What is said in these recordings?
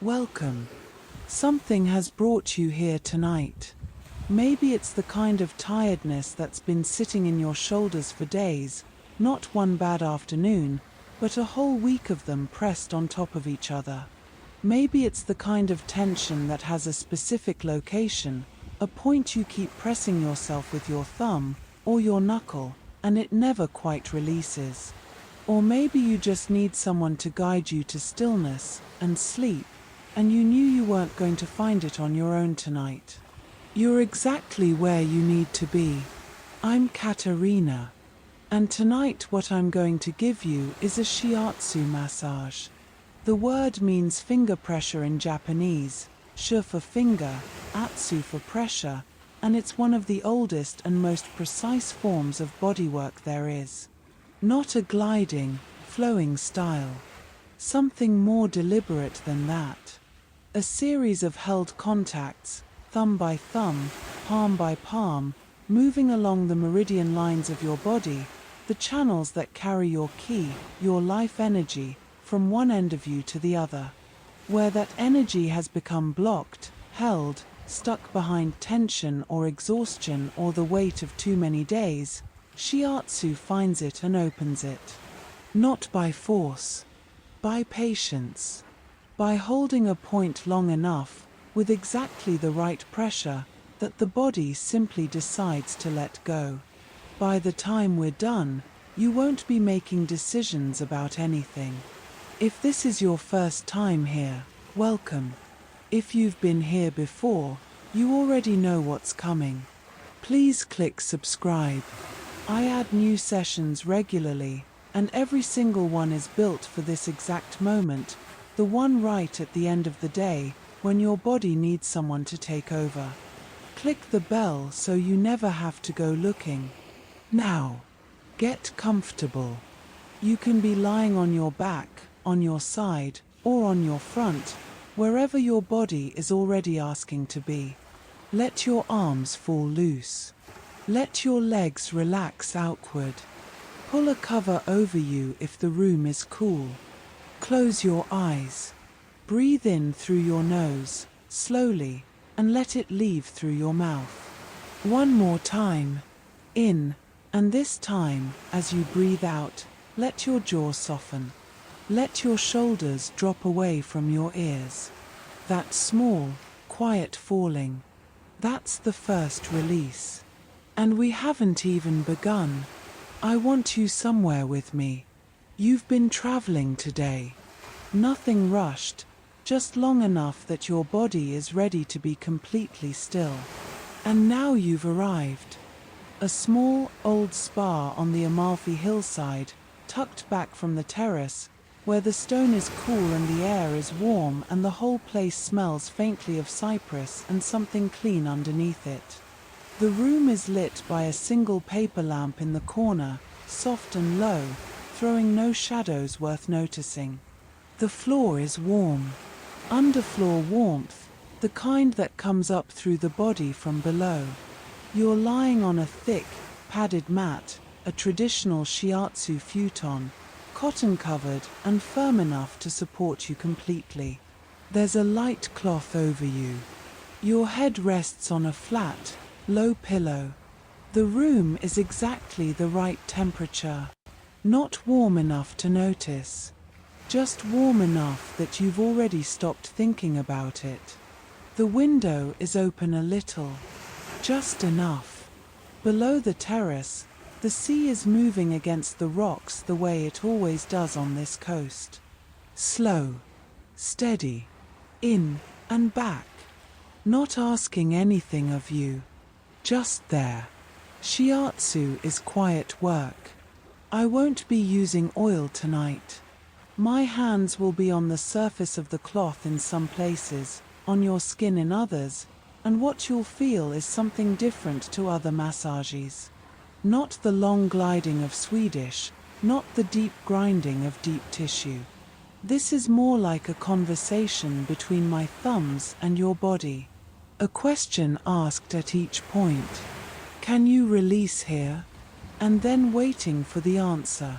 Welcome. Something has brought you here tonight. Maybe it's the kind of tiredness that's been sitting in your shoulders for days, not one bad afternoon, but a whole week of them pressed on top of each other. Maybe it's the kind of tension that has a specific location, a point you keep pressing yourself with your thumb or your knuckle, and it never quite releases. Or maybe you just need someone to guide you to stillness and sleep, and you knew you weren't going to find it on your own tonight. You're exactly where you need to be. I'm Catarina, and tonight what I'm going to give you is a Shiatsu massage. The word means finger pressure in Japanese, shi for finger, atsu for pressure, and it's one of the oldest and most precise forms of bodywork there is. Not a gliding, flowing style. Something more deliberate than that. A series of held contacts, thumb by thumb, palm by palm, moving along the meridian lines of your body, the channels that carry your ki, your life energy, from one end of you to the other. Where that energy has become blocked, held, stuck behind tension or exhaustion or the weight of too many days, Shiatsu finds it and opens it. Not by force, by patience. By holding a point long enough, with exactly the right pressure, that the body simply decides to let go. By the time we're done, you won't be making decisions about anything. If this is your first time here, welcome. If you've been here before, you already know what's coming. Please click subscribe. I add new sessions regularly, and every single one is built for this exact moment, the one right at the end of the day, when your body needs someone to take over. Click the bell so you never have to go looking. Now, get comfortable. You can be lying on your back, on your side, or on your front, wherever your body is already asking to be. Let your arms fall loose. Let your legs relax outward. Pull a cover over you if the room is cool. Close your eyes. Breathe in through your nose, slowly, and let it leave through your mouth. One more time. In, and this time, as you breathe out, let your jaw soften. Let your shoulders drop away from your ears. That small, quiet falling. That's the first release. And we haven't even begun. I want you somewhere with me. You've been traveling today. Nothing rushed, just long enough that your body is ready to be completely still. And now you've arrived. A small, old spa on the Amalfi hillside, tucked back from the terrace, where the stone is cool and the air is warm and the whole place smells faintly of cypress and something clean underneath it. The room is lit by a single paper lamp in the corner, soft and low, throwing no shadows worth noticing. The floor is warm. Underfloor warmth, the kind that comes up through the body from below. You're lying on a thick, padded mat, a traditional Shiatsu futon, cotton-covered and firm enough to support you completely. There's a light cloth over you. Your head rests on a flat, low pillow. The room is exactly the right temperature. Not warm enough to notice. Just warm enough that you've already stopped thinking about it. The window is open a little. Just enough. Below the terrace, the sea is moving against the rocks the way it always does on this coast. Slow. Steady. In and back. Not asking anything of you. Just there. Shiatsu is quiet work. I won't be using oil tonight. My hands will be on the surface of the cloth in some places, on your skin in others, and what you'll feel is something different to other massages. Not the long gliding of Swedish, not the deep grinding of deep tissue. This is more like a conversation between my thumbs and your body. A question asked at each point. Can you release here? And then waiting for the answer.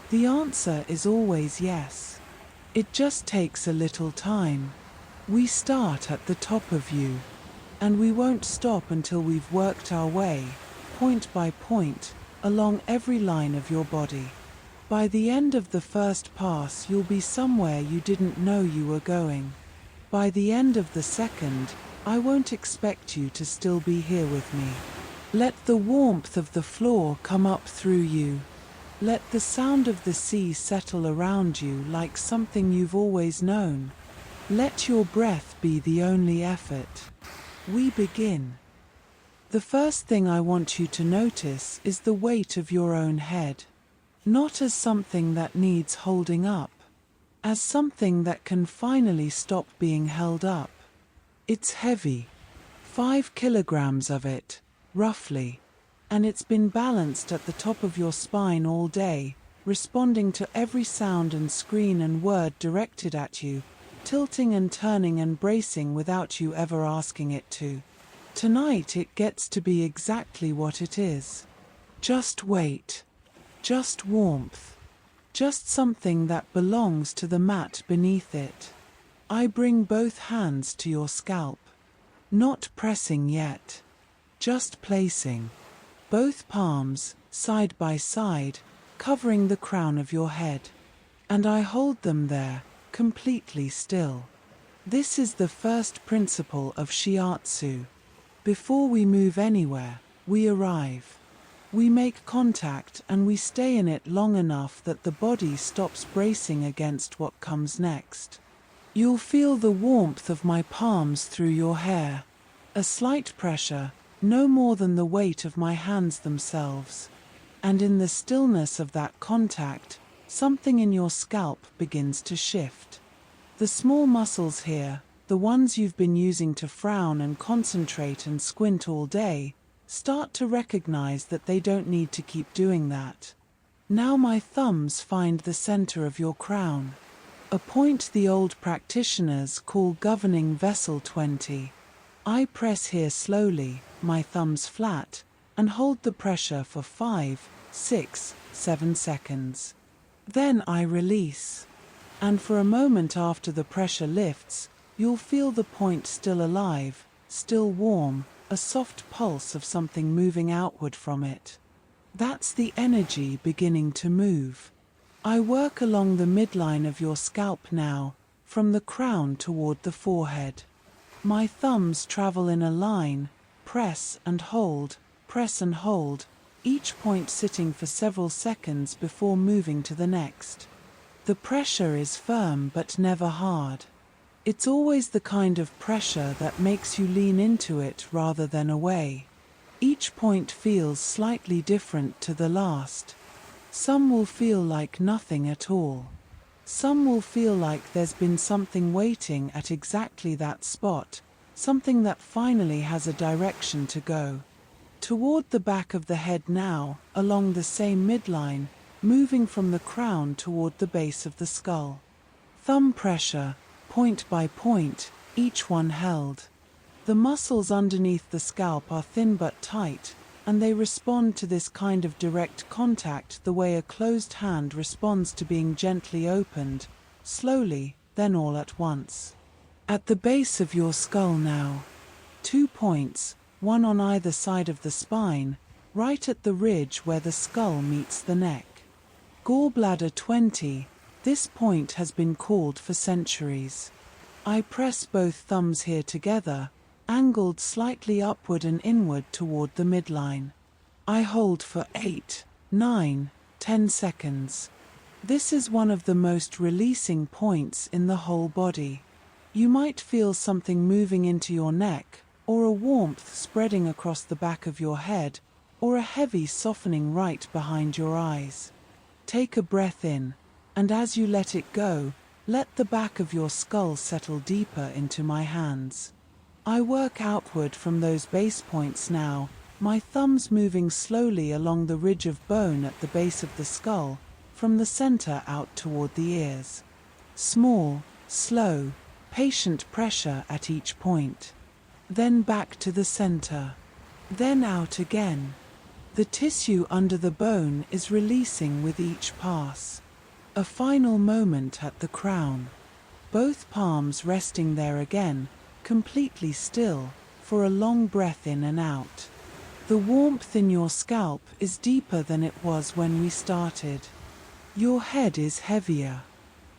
The answer is always yes. It just takes a little time. We start at the top of you, and we won't stop until we've worked our way, point by point, along every line of your body. By the end of the first pass, you'll be somewhere you didn't know you were going. By the end of the second, I won't expect you to still be here with me. Let the warmth of the floor come up through you. Let the sound of the sea settle around you like something you've always known. Let your breath be the only effort. We begin. The first thing I want you to notice is the weight of your own head. Not as something that needs holding up, as something that can finally stop being held up. It's heavy, 5 kilograms of it, roughly, and it's been balanced at the top of your spine all day, responding to every sound and screen and word directed at you, tilting and turning and bracing without you ever asking it to. Tonight it gets to be exactly what it is. Just weight. Just warmth. Just something that belongs to the mat beneath it. I bring both hands to your scalp. Not pressing yet. Just placing. Both palms, side by side, covering the crown of your head. And I hold them there, completely still. This is the first principle of Shiatsu. Before we move anywhere, we arrive. We make contact and we stay in it long enough that the body stops bracing against what comes next. You'll feel the warmth of my palms through your hair. A slight pressure, no more than the weight of my hands themselves. And in the stillness of that contact, something in your scalp begins to shift. The small muscles here, the ones you've been using to frown and concentrate and squint all day, start to recognize that they don't need to keep doing that. Now my thumbs find the center of your crown. A point the old practitioners call Governing Vessel 20. I press here slowly, my thumbs flat, and hold the pressure for 5, 6, 7 seconds. Then I release. And for a moment after the pressure lifts, you'll feel the point still alive, still warm, a soft pulse of something moving outward from it. That's the energy beginning to move. I work along the midline of your scalp now, from the crown toward the forehead. My thumbs travel in a line, press and hold, each point sitting for several seconds before moving to the next. The pressure is firm but never hard. It's always the kind of pressure that makes you lean into it rather than away. Each point feels slightly different to the last. Some will feel like nothing at all. Some will feel like there's been something waiting at exactly that spot, something that finally has a direction to go. Toward the back of the head now, along the same midline, moving from the crown toward the base of the skull. Thumb pressure, point by point, each one held. The muscles underneath the scalp are thin but tight, and they respond to this kind of direct contact the way a closed hand responds to being gently opened, slowly, then all at once. At the base of your skull now. 2 points, one on either side of the spine, right at the ridge where the skull meets the neck. Gallbladder 20, this point has been called for centuries. I press both thumbs here together, angled slightly upward and inward toward the midline. I hold for 8, 9, 10 seconds. This is one of the most releasing points in the whole body. You might feel something moving into your neck, or a warmth spreading across the back of your head, or a heavy softening right behind your eyes. Take a breath in, and as you let it go, let the back of your skull settle deeper into my hands. I work outward from those base points now, my thumbs moving slowly along the ridge of bone at the base of the skull, from the center out toward the ears. Small, slow, patient pressure at each point. Then back to the center. Then out again. The tissue under the bone is releasing with each pass. A final moment at the crown. both palms resting there again, completely still, for a long breath in and out. The warmth in your scalp is deeper than it was when we started. Your head is heavier.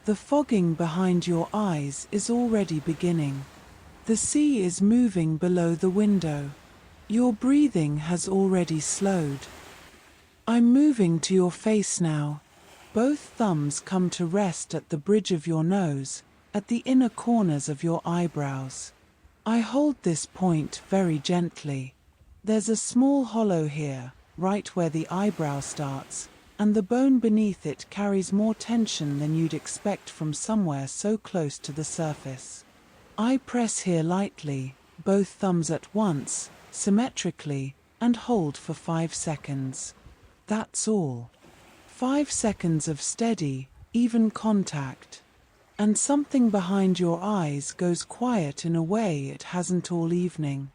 The fogging behind your eyes is already beginning. The sea is moving below the window. Your breathing has already slowed. I'm moving to your face now. Both thumbs come to rest at the bridge of your nose, at the inner corners of your eyebrows. I hold this point very gently. There's a small hollow here, right where the eyebrow starts, and the bone beneath it carries more tension than you'd expect from somewhere so close to the surface. I press here lightly, both thumbs at once, symmetrically, and hold for 5 seconds. That's all. 5 seconds of steady, even contact. And something behind your eyes goes quiet in a way it hasn't all evening.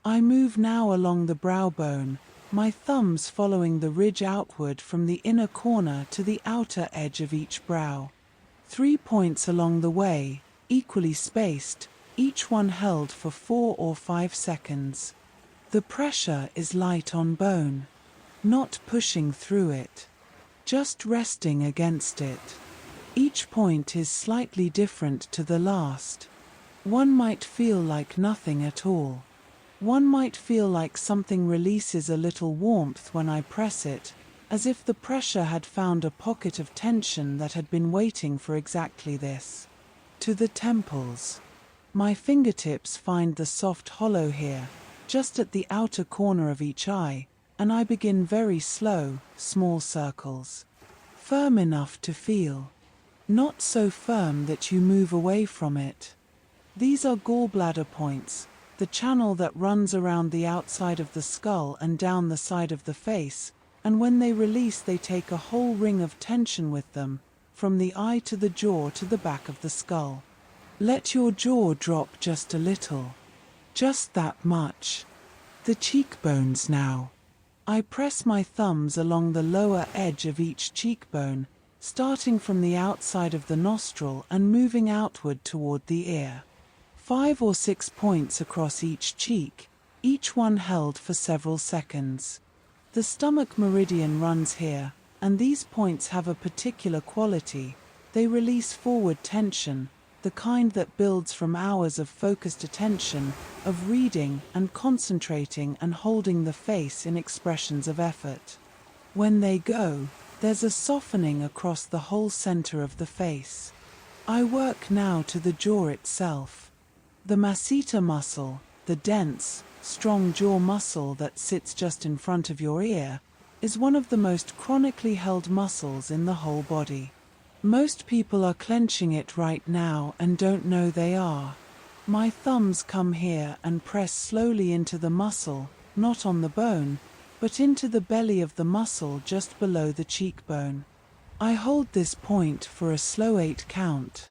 I move now along the brow bone, my thumbs following the ridge outward from the inner corner to the outer edge of each brow. 3 points along the way, equally spaced, each one held for 4 or 5 seconds. The pressure is light on bone, not pushing through it, just resting against it. Each point is slightly different to the last. One might feel like nothing at all. One might feel like something releases a little warmth when I press it, as if the pressure had found a pocket of tension that had been waiting for exactly this. To the temples. My fingertips find the soft hollow here, just at the outer corner of each eye, and I begin very slow, small circles. Firm enough to feel. Not so firm that you move away from it. These are gallbladder points, the channel that runs around the outside of the skull and down the side of the face, and when they release they take a whole ring of tension with them, from the eye to the jaw to the back of the skull. Let your jaw drop just a little. Just that much. The cheekbones now. I press my thumbs along the lower edge of each cheekbone, starting from the outside of the nostril and moving outward toward the ear. 5 or 6 points across each cheek, each one held for several seconds. The stomach meridian runs here, and these points have a particular quality. They release forward tension, the kind that builds from hours of focused attention, of reading and concentrating and holding the face in expressions of effort. When they go, there's a softening across the whole center of the face. I work now to the jaw itself. The masseter muscle, the dense, strong jaw muscle that sits just in front of your ear, is one of the most chronically held muscles in the whole body. Most people are clenching it right now and don't know they are. My thumbs come here and press slowly into the muscle, not on the bone, but into the belly of the muscle just below the cheekbone. I hold this point for a slow 8 count.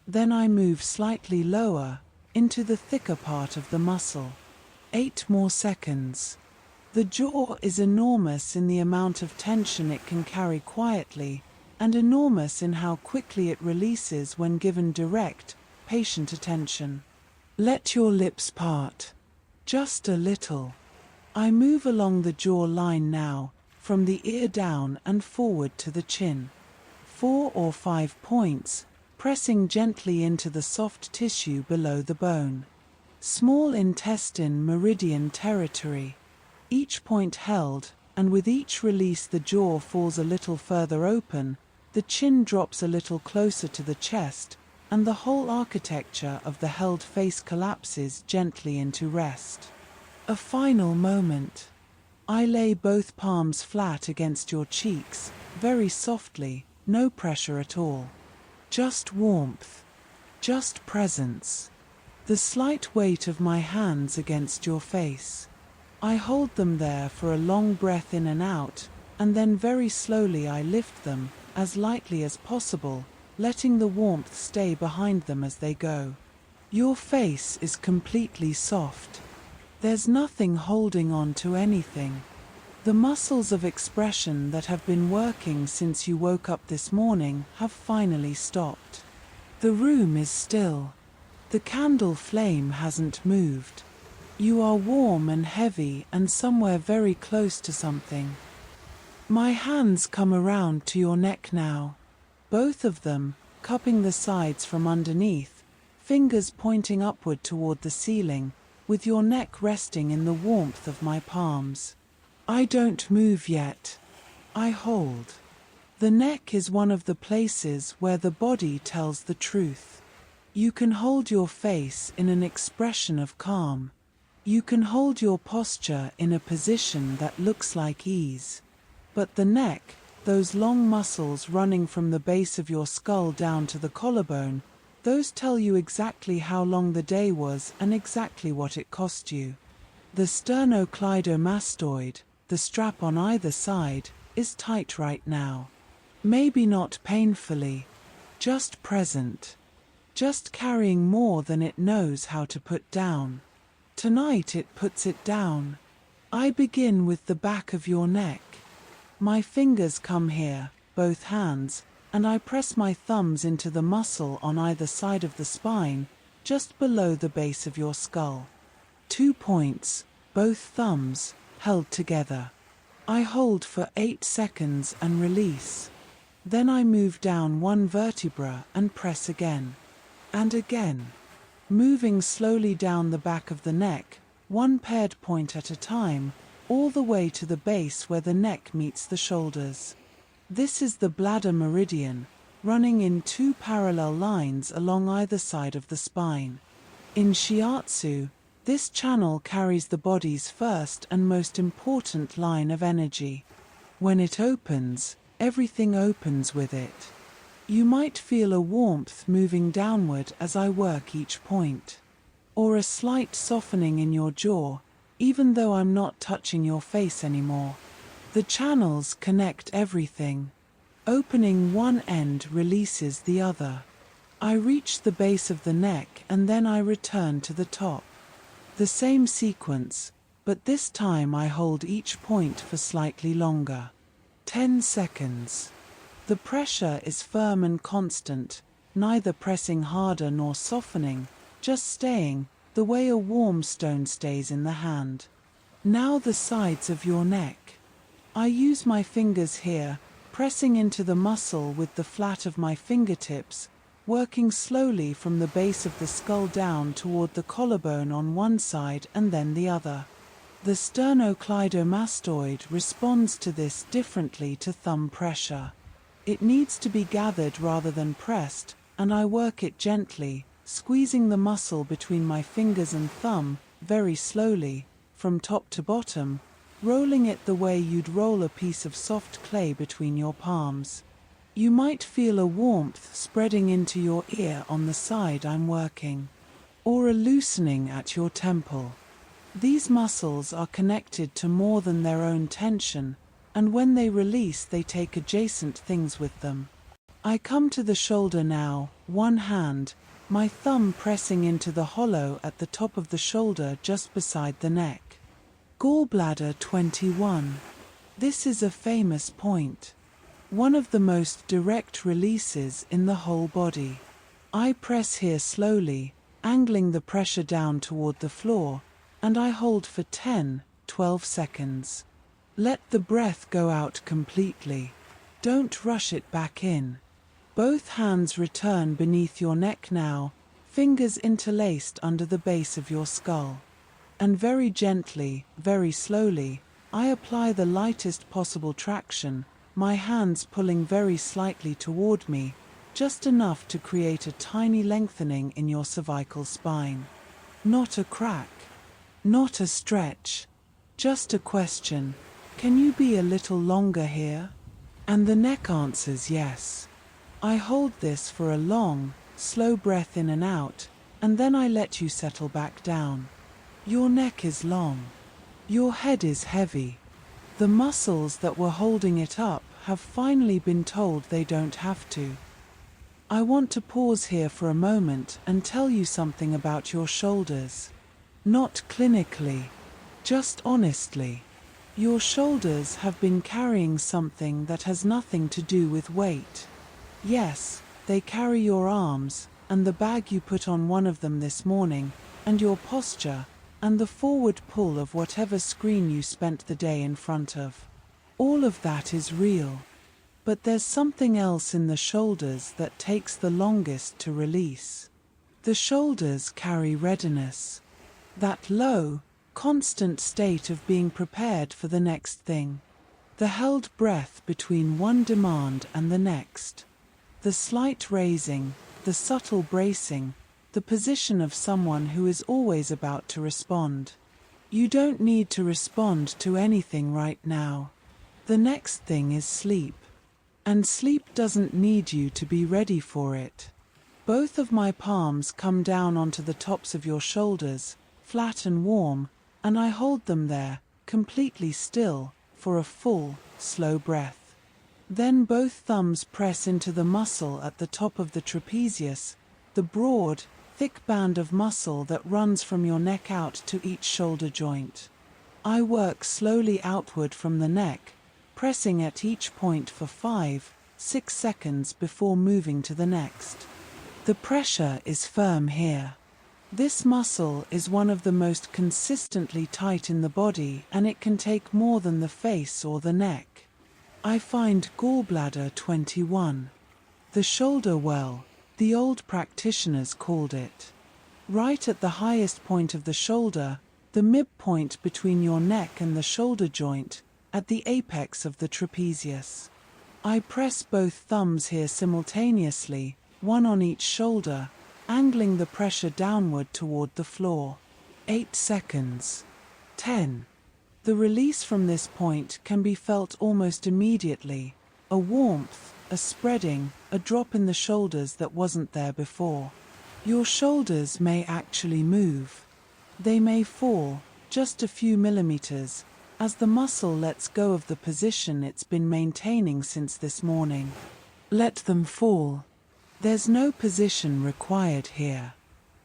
Then I move slightly lower, into the thicker part of the muscle. 8 more seconds. The jaw is enormous in the amount of tension it can carry quietly, and enormous in how quickly it releases when given direct, patient attention. Let your lips part. Just a little. I move along the jaw line now, from the ear down and forward to the chin. 4 or 5 points, pressing gently into the soft tissue below the bone. Small intestine meridian territory. Each point held, and with each release the jaw falls a little further open, the chin drops a little closer to the chest, and the whole architecture of the held face collapses gently into rest. A final moment. I lay both palms flat against your cheeks, very softly, no pressure at all. Just warmth. Just presence. The slight weight of my hands against your face. I hold them there for a long breath in and out, and then very slowly I lift them, as lightly as possible, letting the warmth stay behind them as they go. Your face is completely soft. There's nothing holding on to anything. The muscles of expression that have been working since you woke up this morning have finally stopped. The room is still. The candle flame hasn't moved. You are warm and heavy and somewhere very close to something. My hands come around to your neck now. Both of them, cupping the sides from underneath, fingers pointing upward toward the ceiling, with your neck resting in the warmth of my palms. I don't move yet. I hold. The neck is one of the places where the body tells the truth. You can hold your face in an expression of calm. You can hold your posture in a position that looks like ease. But the neck, those long muscles running from the base of your skull down to the collarbone, those tell you exactly how long the day was and exactly what it cost you. The sternocleidomastoid, the strap on either side, is tight right now. Maybe not painfully, just present. Just carrying more than it knows how to put down. Tonight it puts it down. I begin with the back of your neck. My fingers come here, both hands, and I press my thumbs into the muscle on either side of the spine, just below the base of your skull. 2 points, both thumbs, held together. I hold for 8 seconds and release. Then I move down one vertebra and press again. And again. Moving slowly down the back of the neck, one paired point at a time, all the way to the base where the neck meets the shoulders. This is the bladder meridian, running in 2 parallel lines along either side of the spine. In Shiatsu, this channel carries the body's first and most important line of energy. When it opens, everything opens with it. You might feel a warmth moving downward as I work each point. Or a slight softening in your jaw, even though I'm not touching your face anymore. The channels connect everything. Opening one end releases the other. I reach the base of the neck and then I return to the top. The same sequence, but this time I hold each point for slightly longer. 10 seconds. The pressure is firm and constant, neither pressing harder nor softening, just staying, the way a warm stone stays in the hand. Now the sides of your neck. I use my fingers here, pressing into the muscle with the flat of my fingertips, working slowly from the base of the skull down toward the collarbone on one side and then the other. The sternocleidomastoid responds to this differently to thumb pressure. It needs to be gathered rather than pressed, and I work it gently, squeezing the muscle between my fingers and thumb, very slowly, from top to bottom, rolling it the way you'd roll a piece of soft clay between your palms. You might feel a warmth spreading into your ear on the side I'm working, or a loosening at your temple. These muscles are connected to more than their own tension, and when they release they take adjacent things with them. I come to the shoulder now, one hand, my thumb pressing into the hollow at the top of the shoulder just beside the neck. Gallbladder 21. This is a famous point. One of the most direct releases in the whole body. I press here slowly, angling the pressure down toward the floor, and I hold for 10-12 seconds. Let the breath go out completely. Don't rush it back in. Both hands return beneath your neck now, fingers interlaced under the base of your skull. And very gently, very slowly, I apply the lightest possible traction, my hands pulling very slightly toward me, just enough to create a tiny lengthening in your cervical spine. Not a crack. Not a stretch. Just a question. Can you be a little longer here? And the neck answers yes. I hold this for a long, slow breath in and out, and then I let you settle back down. Your neck is long. Your head is heavy. The muscles that were holding it up have finally been told they don't have to. I want to pause here for a moment and tell you something about your shoulders. Not clinically, just honestly. Your shoulders have been carrying something that has nothing to do with weight. Yes, they carry your arms, and the bag you put on one of them this morning, and your posture, and the forward pull of whatever screen you spent the day in front of. All of that is real. But there's something else in the shoulders that takes the longest to release. The shoulders carry readiness. That low, constant state of being prepared for the next thing. The held breath between one demand and the next. The slight raising, the subtle bracing, the position of someone who is always about to respond. You don't need to respond to anything right now. The next thing is sleep. And sleep doesn't need you to be ready for it. Both of my palms come down onto the tops of your shoulders, flat and warm, and I hold them there, completely still, for a full, slow breath. Then both thumbs press into the muscle at the top of the trapezius, the broad, thick band of muscle that runs from your neck out to each shoulder joint. I work slowly outward from the neck, pressing at each point for 5-6 seconds before moving to the next. The pressure is firm here. This muscle is one of the most consistently tight in the body, and it can take more than the face or the neck. I find Gallbladder 21. The shoulder well, the old practitioners called it. Right at the highest point of the shoulder, the midpoint between your neck and the shoulder joint, at the apex of the trapezius. I press both thumbs here simultaneously, one on each shoulder, angling the pressure downward toward the floor. 8 seconds. 10. The release from this point can be felt almost immediately. A warmth, a spreading, a drop in the shoulders that wasn't there before. Your shoulders may actually move. They may fall, just a few millimeters, as the muscle lets go of the position it's been maintaining since this morning. Let them fall. There's no position required here.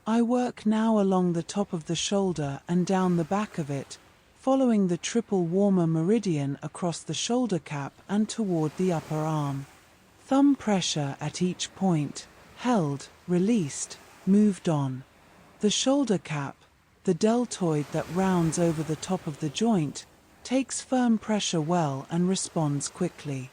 I work now along the top of the shoulder and down the back of it, following the triple warmer meridian across the shoulder cap and toward the upper arm. Thumb pressure at each point, held, released, moved on. The shoulder cap, the deltoid that rounds over the top of the joint, takes firm pressure well and responds quickly.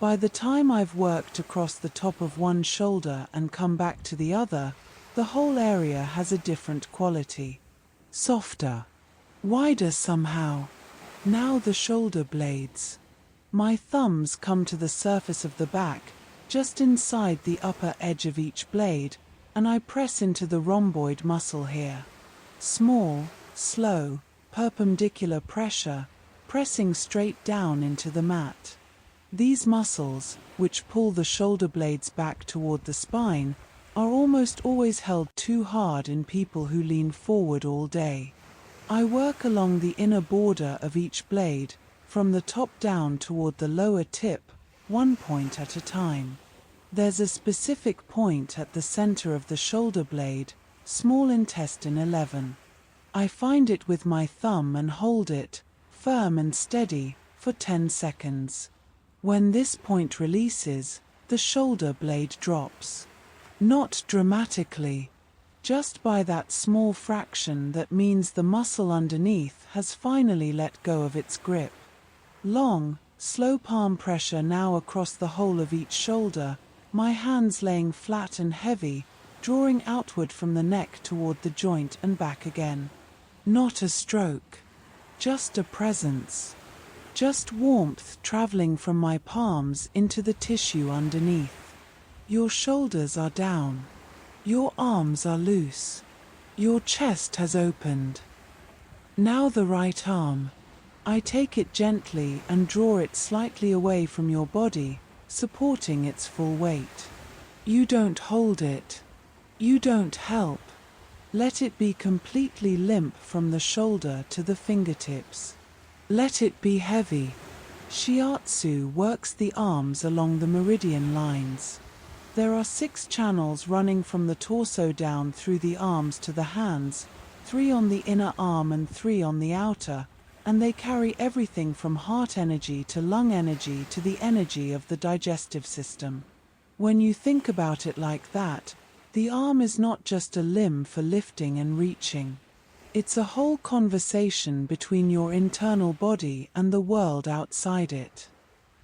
By the time I've worked across the top of one shoulder and come back to the other, the whole area has a different quality. Softer. Wider somehow. Now the shoulder blades. My thumbs come to the surface of the back, just inside the upper edge of each blade, and I press into the rhomboid muscle here. Small, slow, perpendicular pressure, pressing straight down into the mat. These muscles, which pull the shoulder blades back toward the spine, are almost always held too hard in people who lean forward all day. I work along the inner border of each blade, from the top down toward the lower tip, one point at a time. There's a specific point at the center of the shoulder blade, small intestine 11. I find it with my thumb and hold it, firm and steady, for 10 seconds. When this point releases, the shoulder blade drops. Not dramatically, just by that small fraction that means the muscle underneath has finally let go of its grip. Long, slow palm pressure now across the whole of each shoulder, my hands laying flat and heavy, drawing outward from the neck toward the joint and back again. Not a stroke. Just a presence. Just warmth traveling from my palms into the tissue underneath. Your shoulders are down. Your arms are loose. Your chest has opened. Now the right arm. I take it gently and draw it slightly away from your body, supporting its full weight. You don't hold it. You don't help. Let it be completely limp from the shoulder to the fingertips. Let it be heavy. Shiatsu works the arms along the meridian lines. There are 6 channels running from the torso down through the arms to the hands, 3 on the inner arm and 3 on the outer, and they carry everything from heart energy to lung energy to the energy of the digestive system. When you think about it like that, The arm is not just a limb for lifting and reaching. It's a whole conversation between your internal body and the world outside it.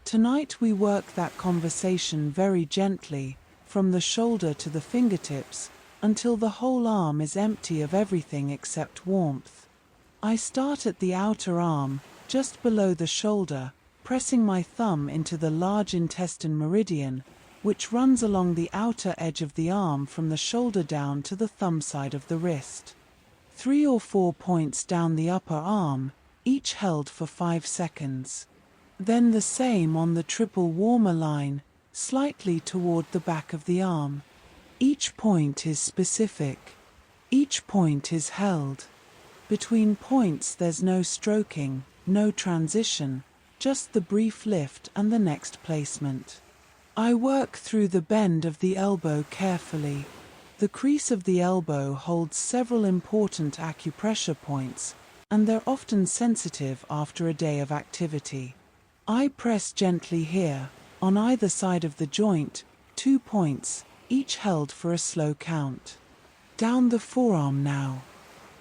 Tonight we work that conversation very gently, from the shoulder to the fingertips, until the whole arm is empty of everything except warmth. I start at the outer arm, just below the shoulder, pressing my thumb into the large intestine meridian, which runs along the outer edge of the arm from the shoulder down to the thumb side of the wrist. 3 or 4 points down the upper arm, each held for 5 seconds. Then the same on the triple warmer line, slightly toward the back of the arm. Each point is specific. Each point is held. Between points there's no stroking, no transition, just the brief lift and the next placement. I work through the bend of the elbow carefully. The crease of the elbow holds several important acupressure points, and they're often sensitive after a day of activity. I press gently here, on either side of the joint, 2 points, each held for a slow count. Down the forearm now.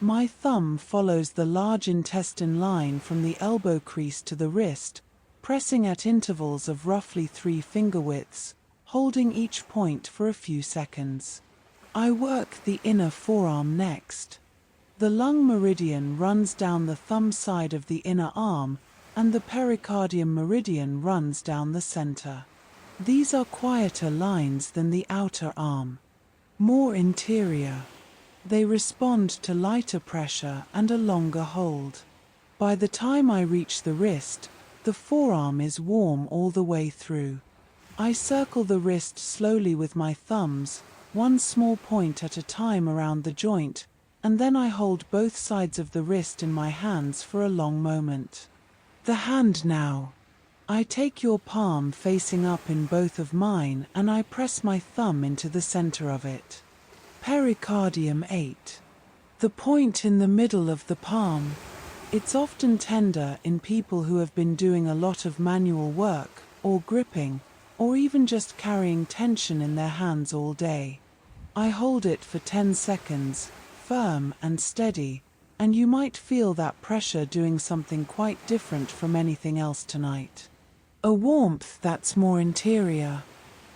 My thumb follows the large intestine line from the elbow crease to the wrist, pressing at intervals of roughly 3 finger widths, holding each point for a few seconds. I work the inner forearm next. The lung meridian runs down the thumb side of the inner arm, and the pericardium meridian runs down the center. These are quieter lines than the outer arm. More interior. They respond to lighter pressure and a longer hold. By the time I reach the wrist, the forearm is warm all the way through. I circle the wrist slowly with my thumbs, 1 small point at a time around the joint, and then I hold both sides of the wrist in my hands for a long moment. The hand now. I take your palm facing up in both of mine and I press my thumb into the center of it. Pericardium 8. The point in the middle of the palm. It's often tender in people who have been doing a lot of manual work, or gripping, or even just carrying tension in their hands all day. I hold it for 10 seconds, firm and steady, and you might feel that pressure doing something quite different from anything else tonight. A warmth that's more interior.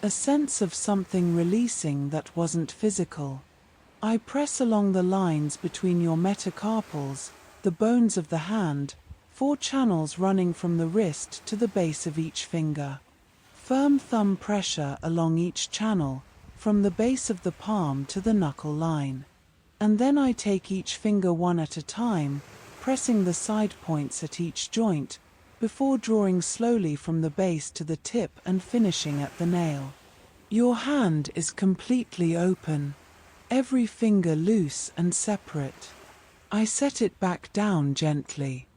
A sense of something releasing that wasn't physical. I press along the lines between your metacarpals, the bones of the hand, 4 channels running from the wrist to the base of each finger. Firm thumb pressure along each channel, from the base of the palm to the knuckle line. And then I take each finger one at a time, pressing the side points at each joint, before drawing slowly from the base to the tip and finishing at the nail. Your hand is completely open, every finger loose and separate. I set it back down gently.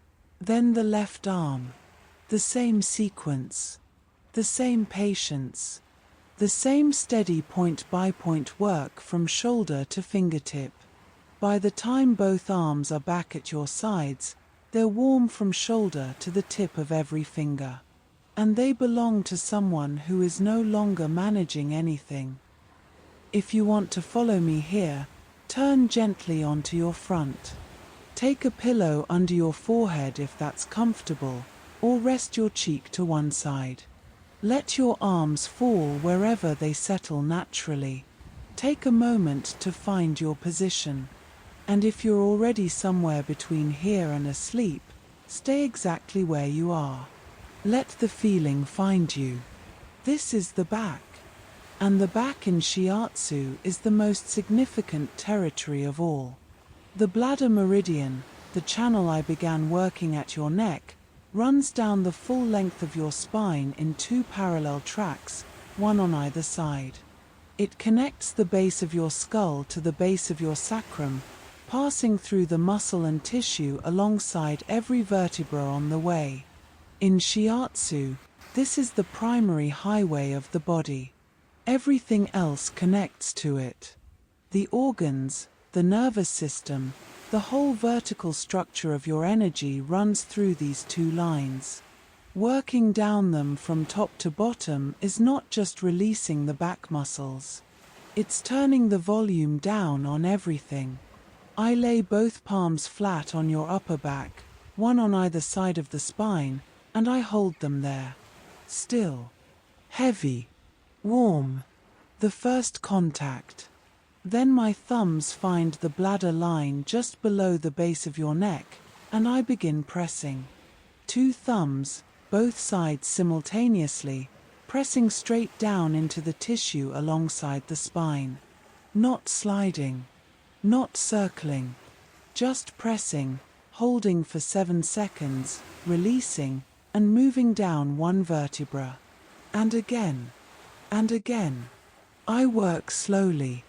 Then the left arm. The same sequence. The same patience. The same steady point-by-point work from shoulder to fingertip. By the time both arms are back at your sides, they're warm from shoulder to the tip of every finger. And they belong to someone who is no longer managing anything. If you want to follow me here, turn gently onto your front. Take a pillow under your forehead if that's comfortable, or rest your cheek to one side. Let your arms fall wherever they settle naturally. Take a moment to find your position. And if you're already somewhere between here and asleep, stay exactly where you are. Let the feeling find you. This is the back. And the back in Shiatsu is the most significant territory of all. The bladder meridian, the channel I began working at your neck, runs down the full length of your spine in 2 parallel tracks, one on either side. It connects the base of your skull to the base of your sacrum, passing through the muscle and tissue alongside every vertebra on the way. In Shiatsu, this is the primary highway of the body. Everything else connects to it. The organs, the nervous system, the whole vertical structure of your energy runs through these 2 lines. Working down them from top to bottom is not just releasing the back muscles. It's turning the volume down on everything. I lay both palms flat on your upper back, one on either side of the spine, and I hold them there. Still. Heavy. Warm. The first contact. Then my thumbs find the bladder line just below the base of your neck, and I begin pressing. 2 thumbs, both sides simultaneously, pressing straight down into the tissue alongside the spine. Not sliding. Not circling. Just pressing, holding for 7 seconds, releasing, and moving down 1 vertebra. And again. And again. I work slowly.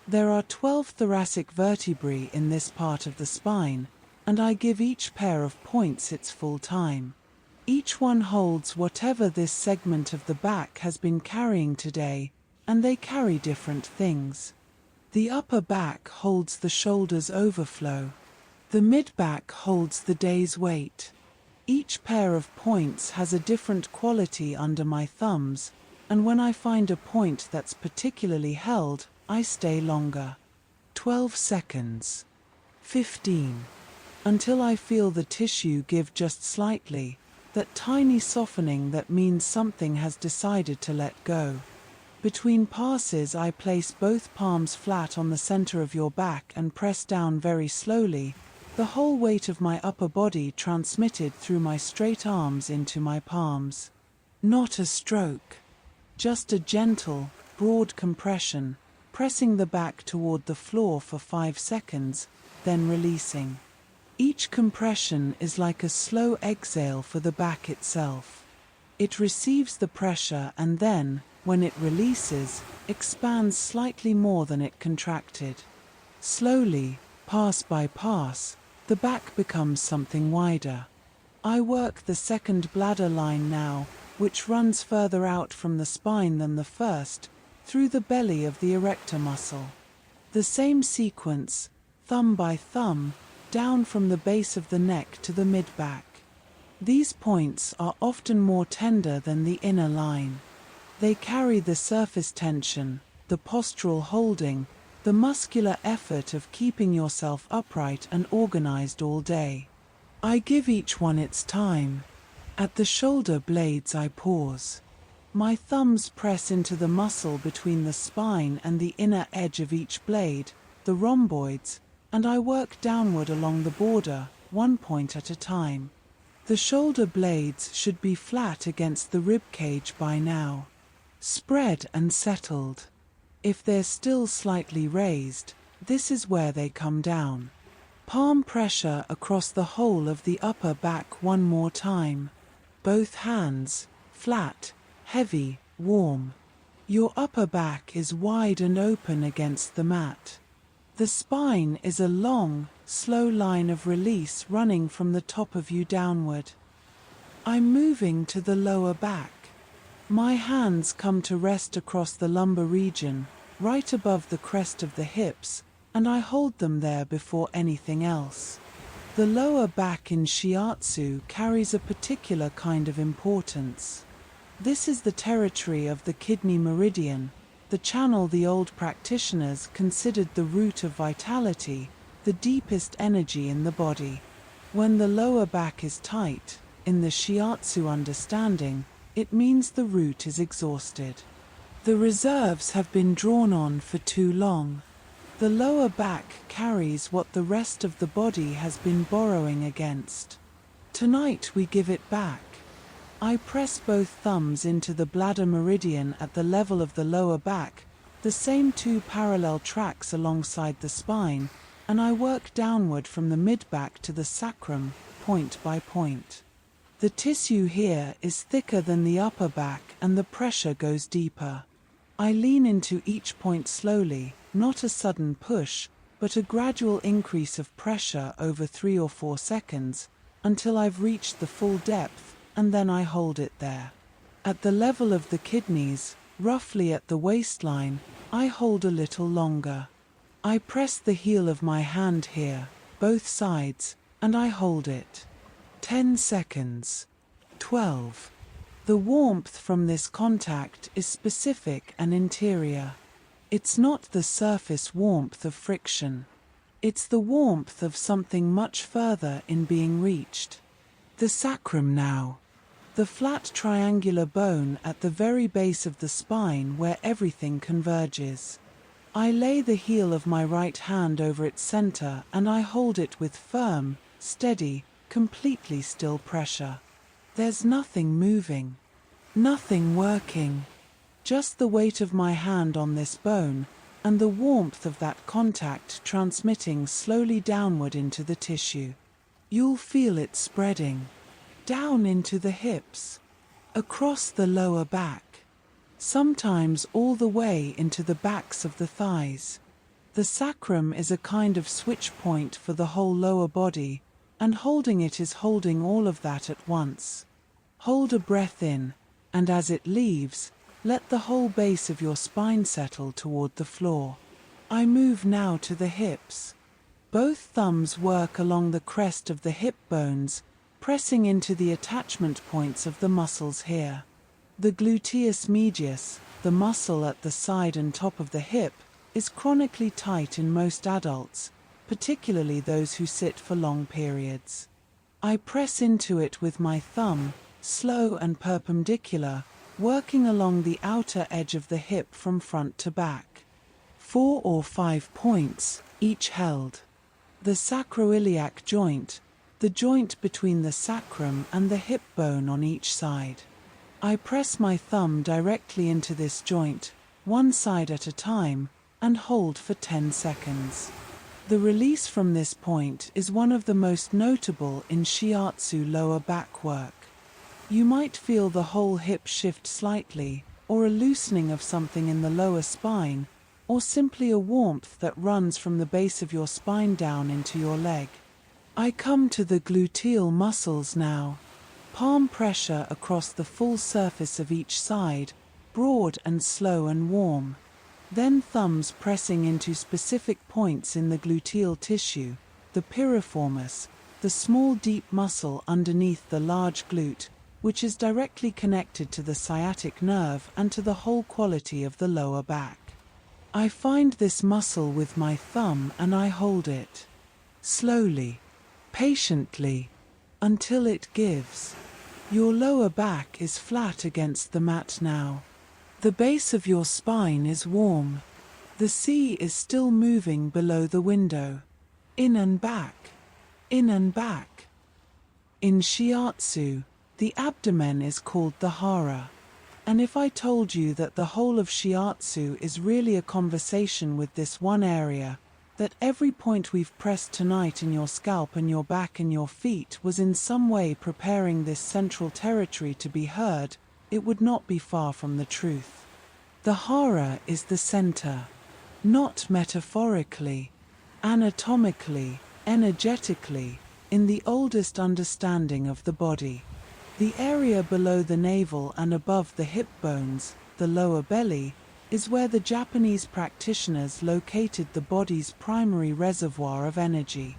There are 12 thoracic vertebrae in this part of the spine, and I give each pair of points its full time. Each one holds whatever this segment of the back has been carrying today, and they carry different things. The upper back holds the shoulder's overflow. The mid-back holds the day's weight. Each pair of points has a different quality under my thumbs, and when I find a point that's particularly held, I stay longer. 12 seconds. 15. Until I feel the tissue give just slightly, that tiny softening that means something has decided to let go. Between passes I place both palms flat on the center of your back and press down very slowly, the whole weight of my upper body transmitted through my straight arms into my palms. Not a stroke. Just a gentle, broad compression, pressing the back toward the floor for 5 seconds, then releasing. Each compression is like a slow exhale for the back itself. It receives the pressure and then, when it releases, expands slightly more than it contracted. Slowly, pass by pass, the back becomes something wider. I work the second bladder line now, which runs further out from the spine than the first, through the belly of the erector muscle. The same sequence, thumb by thumb, down from the base of the neck to the mid-back. These points are often more tender than the inner line. They carry the surface tension, the postural holding, the muscular effort of keeping yourself upright and organized all day. I give each one its time. At the shoulder blades I pause. My thumbs press into the muscle between the spine and the inner edge of each blade, the rhomboids, and I work downward along the border, 1 point at a time. The shoulder blades should be flat against the rib cage by now. Spread and settled. If they're still slightly raised, this is where they come down. Palm pressure across the whole of the upper back 1 more time. Both hands, flat, heavy, warm. Your upper back is wide and open against the mat. The spine is a long, slow line of release running from the top of you downward. I'm moving to the lower back. My hands come to rest across the lumbar region, right above the crest of the hips, and I hold them there before anything else. The lower back in Shiatsu carries a particular kind of importance. This is the territory of the kidney meridian, the channel the old practitioners considered the root of vitality, the deepest energy in the body. When the lower back is tight, in the Shiatsu understanding, it means the root is exhausted. The reserves have been drawn on for too long. The lower back carries what the rest of the body has been borrowing against. Tonight we give it back. I press both thumbs into the bladder meridian at the level of the lower back, the same 2 parallel tracks alongside the spine, and I work downward from the mid-back to the sacrum, point by point. The tissue here is thicker than the upper back and the pressure goes deeper. I lean into each point slowly, not a sudden push, but a gradual increase of pressure over 3 or 4 seconds, until I've reached the full depth, and then I hold it there. At the level of the kidneys, roughly at the waistline, I hold a little longer. I press the heel of my hand here, both sides, and I hold it. 10 seconds. 12. The warmth from this contact is specific and interior. It's not the surface warmth of friction. It's the warmth of something much further in being reached. The sacrum now. The flat triangular bone at the very base of the spine where everything converges. I lay the heel of my right hand over its center and I hold it with firm, steady, completely still pressure. There's nothing moving. Nothing working. Just the weight of my hand on this bone, and the warmth of that contact transmitting slowly downward into the tissue. You'll feel it spreading. Down into the hips. Across the lower back. Sometimes all the way into the backs of the thighs. The sacrum is a kind of switch point for the whole lower body, and holding it is holding all of that at once. Hold a breath in, and as it leaves, let the whole base of your spine settle toward the floor. I move now to the hips. Both thumbs work along the crest of the hip bones, pressing into the attachment points of the muscles here. The gluteus medius, the muscle at the side and top of the hip, is chronically tight in most adults, particularly those who sit for long periods. I press into it with my thumb, slow and perpendicular, working along the outer edge of the hip from front to back. 4 or 5 points, each held. The sacroiliac joint, the joint between the sacrum and the hip bone on each side. I press my thumb directly into this joint, one side at a time, and hold for 10 seconds. The release from this point is one of the most notable in Shiatsu lower back work. You might feel the whole hip shift slightly, or a loosening of something in the lower spine, or simply a warmth that runs from the base of your spine down into your leg. I come to the gluteal muscles now. Palm pressure across the full surface of each side, broad and slow and warm. Then thumbs pressing into specific points in the gluteal tissue, the piriformis, the small deep muscle underneath the large glute, which is directly connected to the sciatic nerve and to the whole quality of the lower back. I find this muscle with my thumb and I hold it. Slowly, patiently, until it gives. Your lower back is flat against the mat now. The base of your spine is warm. The sea is still moving below the window. In and back. In and back. In Shiatsu, the abdomen is called the Hara. And if I told you that the whole of Shiatsu is really a conversation with this one area, that every point we've pressed tonight in your scalp and your back and your feet was in some way preparing this central territory to be heard, it would not be far from the truth. The Hara is the center, not metaphorically, anatomically, energetically, in the oldest understanding of the body. The area below the navel and above the hip bones, the lower belly, is where the Japanese practitioners located the body's primary reservoir of energy.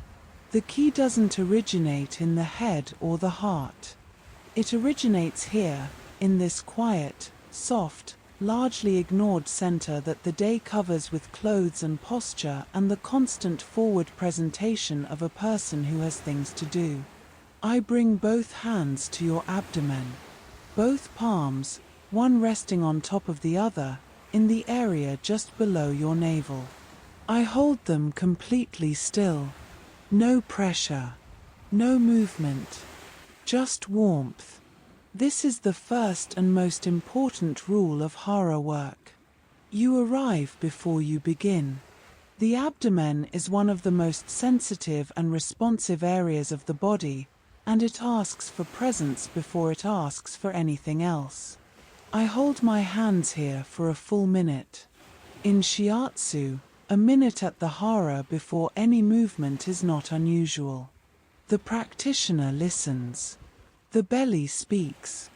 The ki doesn't originate in the head or the heart. It originates here, in this quiet, soft, largely ignored center that the day covers with clothes and posture and the constant forward presentation of a person who has things to do. I bring both hands to your abdomen, both palms, one resting on top of the other, in the area just below your navel. I hold them completely still. No pressure, no movement, just warmth. This is the first and most important rule of Hara work. You arrive before you begin. The abdomen is one of the most sensitive and responsive areas of the body, and it asks for presence before it asks for anything else. I hold my hands here for a full minute. In Shiatsu, a minute at the Hara before any movement is not unusual. The practitioner listens. The belly speaks.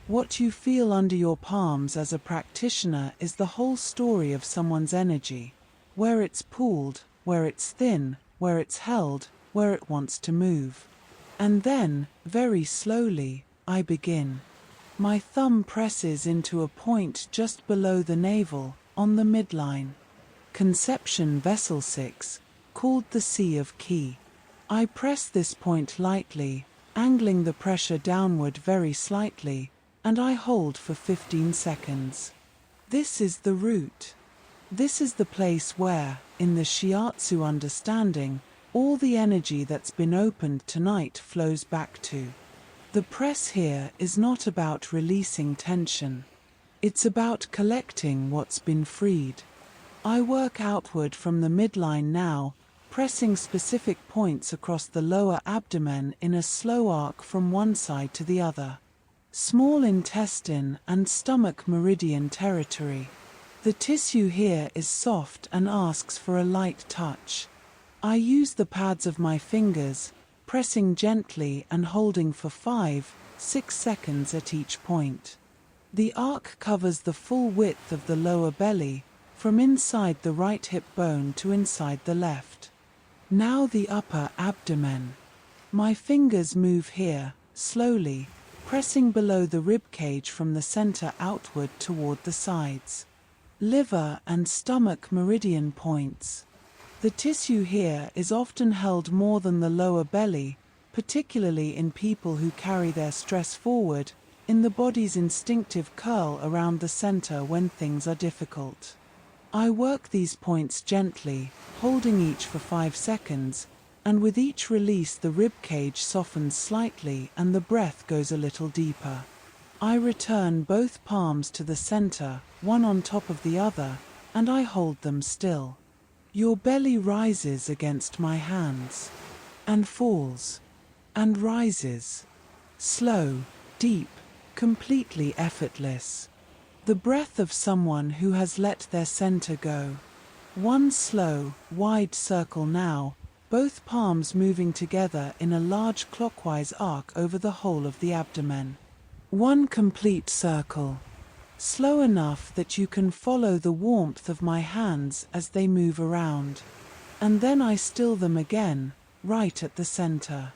What you feel under your palms as a practitioner is the whole story of someone's energy, where it's pooled, where it's thin, where it's held, where it wants to move. And then, very slowly, I begin. My thumb presses into a point just below the navel, on the midline. conception vessel 6, called the Sea of Ki. I press this point lightly, angling the pressure downward very slightly, and I hold for 15 seconds. This is the root. This is the place where, in the Shiatsu understanding, all the energy that's been opened tonight flows back to. The press here is not about releasing tension. It's about collecting what's been freed. I work outward from the midline now, pressing specific points across the lower abdomen in a slow arc from one side to the other. Small intestine and stomach meridian territory. The tissue here is soft and asks for a light touch. I use the pads of my fingers, pressing gently and holding for 5-6 seconds at each point. The arc covers the full width of the lower belly, from inside the right hip bone to inside the left. Now the upper abdomen. My fingers move here, slowly, pressing below the rib cage from the center outward toward the sides. Liver and stomach meridian points. The tissue here is often held more than the lower belly, particularly in people who carry their stress forward, in the body's instinctive curl around the center when things are difficult. I work these points gently, holding each for 5 seconds, and with each release the rib cage softens slightly and the breath goes a little deeper. I return both palms to the center, one on top of the other, and I hold them still. Your belly rises against my hands, and falls, and rises. Slow, deep, completely effortless. The breath of someone who has let their center go. One slow, wide circle now, both palms moving together in a large clockwise arc over the whole of the abdomen. One complete circle. Slow enough that you can follow the warmth of my hands as they move around. And then I still them again, right at the center.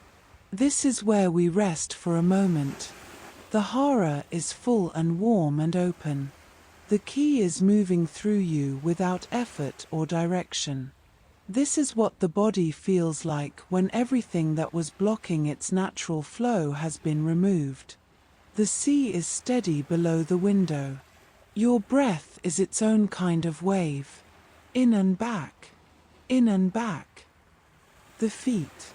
This is where we rest for a moment. The Hara is full and warm and open. The Ki is moving through you without effort or direction. This is what the body feels like when everything that was blocking its natural flow has been removed. The sea is steady below the window. Your breath is its own kind of wave. In and back. In and back. The feet.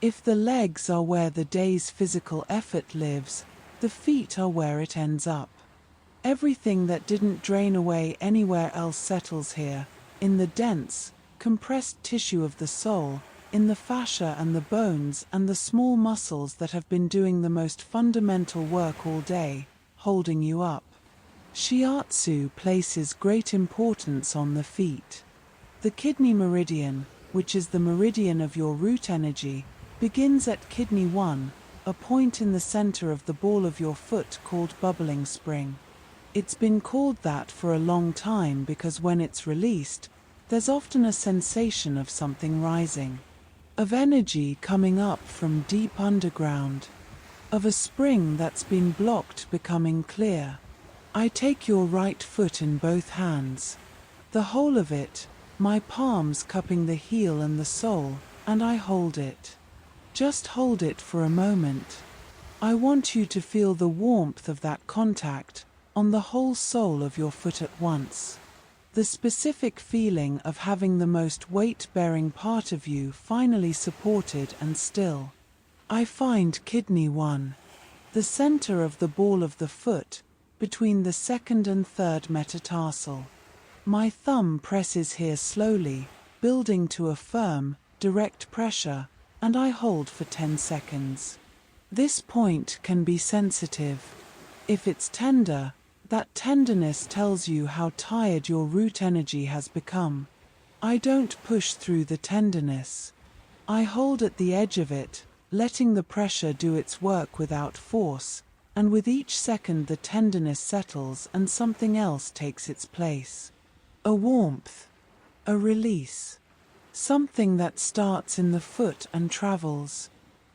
If the legs are where the day's physical effort lives, the feet are where it ends up. Everything that didn't drain away anywhere else settles here, in the dense, compressed tissue of the soul, in the fascia and the bones and the small muscles that have been doing the most fundamental work all day, holding you up. Shiatsu places great importance on the feet. The kidney meridian, which is the meridian of your root energy, begins at kidney 1, a point in the center of the ball of your foot called bubbling spring. It's been called that for a long time because when it's released, there's often a sensation of something rising, of energy coming up from deep underground, of a spring that's been blocked becoming clear. I take your right foot in both hands, the whole of it, my palms cupping the heel and the sole, and I hold it. Just hold it for a moment. I want you to feel the warmth of that contact on the whole sole of your foot at once. The specific feeling of having the most weight-bearing part of you finally supported and still. I find kidney 1, the center of the ball of the foot, between the second and third metatarsal. My thumb presses here slowly, building to a firm, direct pressure, and I hold for 10 seconds. This point can be sensitive. If it's tender, that tenderness tells you how tired your root energy has become. I don't push through the tenderness. I hold at the edge of it, letting the pressure do its work without force, and with each second the tenderness settles and something else takes its place. A warmth, a release, something that starts in the foot and travels.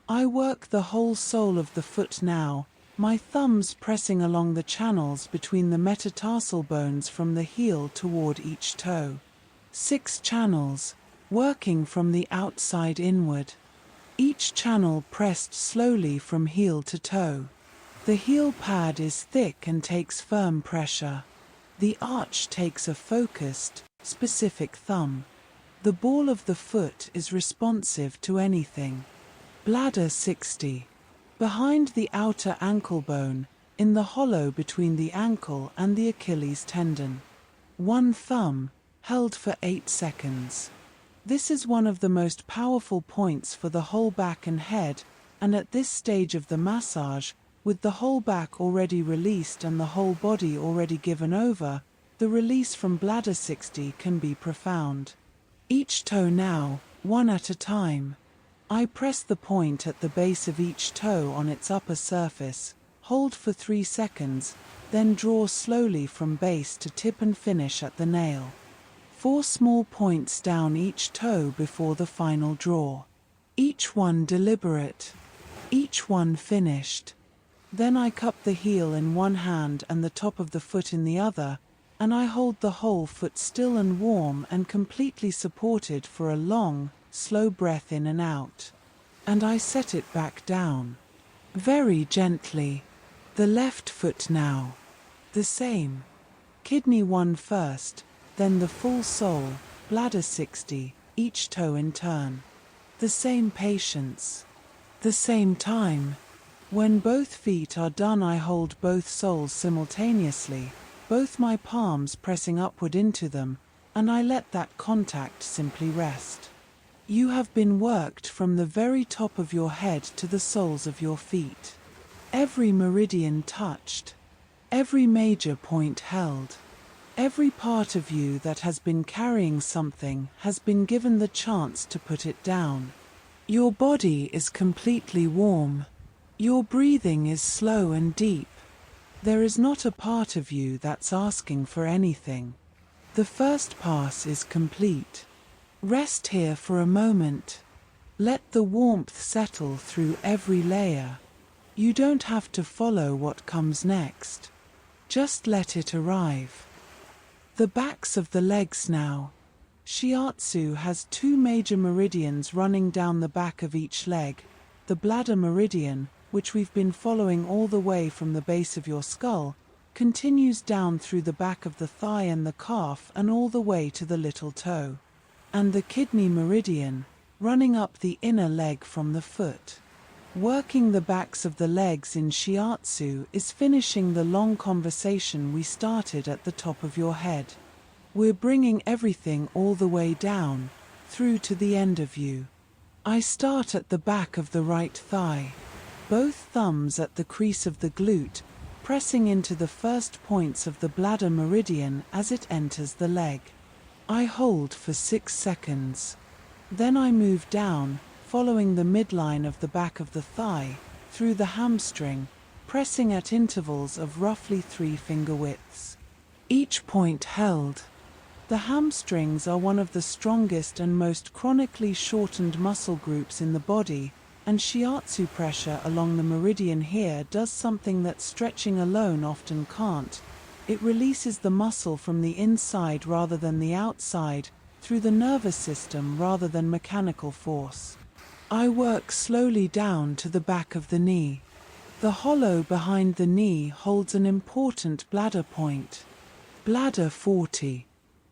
I work the whole sole of the foot now, my thumbs pressing along the channels between the metatarsal bones from the heel toward each toe. 6 channels, working from the outside inward. Each channel pressed slowly from heel to toe. The heel pad is thick and takes firm pressure. The arch takes a focused, specific thumb. The ball of the foot is responsive to anything. Bladder 60. Behind the outer ankle bone, in the hollow between the ankle and the Achilles tendon. 1 thumb, held for 8 seconds. This is one of the most powerful points for the whole back and head, and at this stage of the massage, with the whole back already released and the whole body already given over, the release from bladder 60 can be profound. Each toe now, one at a time. I press the point at the base of each toe on its upper surface, hold for 3 seconds, then draw slowly from base to tip and finish at the nail. 4 small points down each toe before the final draw. Each one deliberate. Each one finished. Then I cup the heel in one hand and the top of the foot in the other, and I hold the whole foot still and warm and completely supported for a long, slow breath in and out. And I set it back down. Very gently. The left foot now. The same. Kidney 1 first, then the full sole, bladder 60, each toe in turn. The same patience. The same time. When both feet are done, I hold both soles simultaneously, both my palms pressing upward into them, and I let that contact simply rest. You have been worked from the very top of your head to the soles of your feet. Every meridian touched. Every major point held. Every part of you that has been carrying something has been given the chance to put it down. Your body is completely warm. Your breathing is slow and deep. There is not a part of you that's asking for anything. The first pass is complete. Rest here for a moment. Let the warmth settle through every layer. You don't have to follow what comes next. Just let it arrive. The backs of the legs now. Shiatsu has 2 major meridians running down the back of each leg. The bladder meridian, which we've been following all the way from the base of your skull, continues down through the back of the thigh and the calf and all the way to the little toe. And the kidney meridian, running up the inner leg from the foot. Working the backs of the legs in Shiatsu is finishing the long conversation we started at the top of your head. We're bringing everything all the way down, through to the end of you. I start at the back of the right thigh. Both thumbs at the crease of the glute, pressing into the first points of the bladder meridian as it enters the leg. I hold for 6 seconds. Then I move down, following the midline of the back of the thigh, through the hamstring, pressing at intervals of roughly 3 finger widths. Each point held. The hamstrings are one of the strongest and most chronically shortened muscle groups in the body, and Shiatsu pressure along the meridian here does something that stretching alone often can't. It releases the muscle from the inside rather than the outside, through the nervous system rather than mechanical force. I work slowly down to the back of the knee. The hollow behind the knee holds an important bladder point. Bladder 40.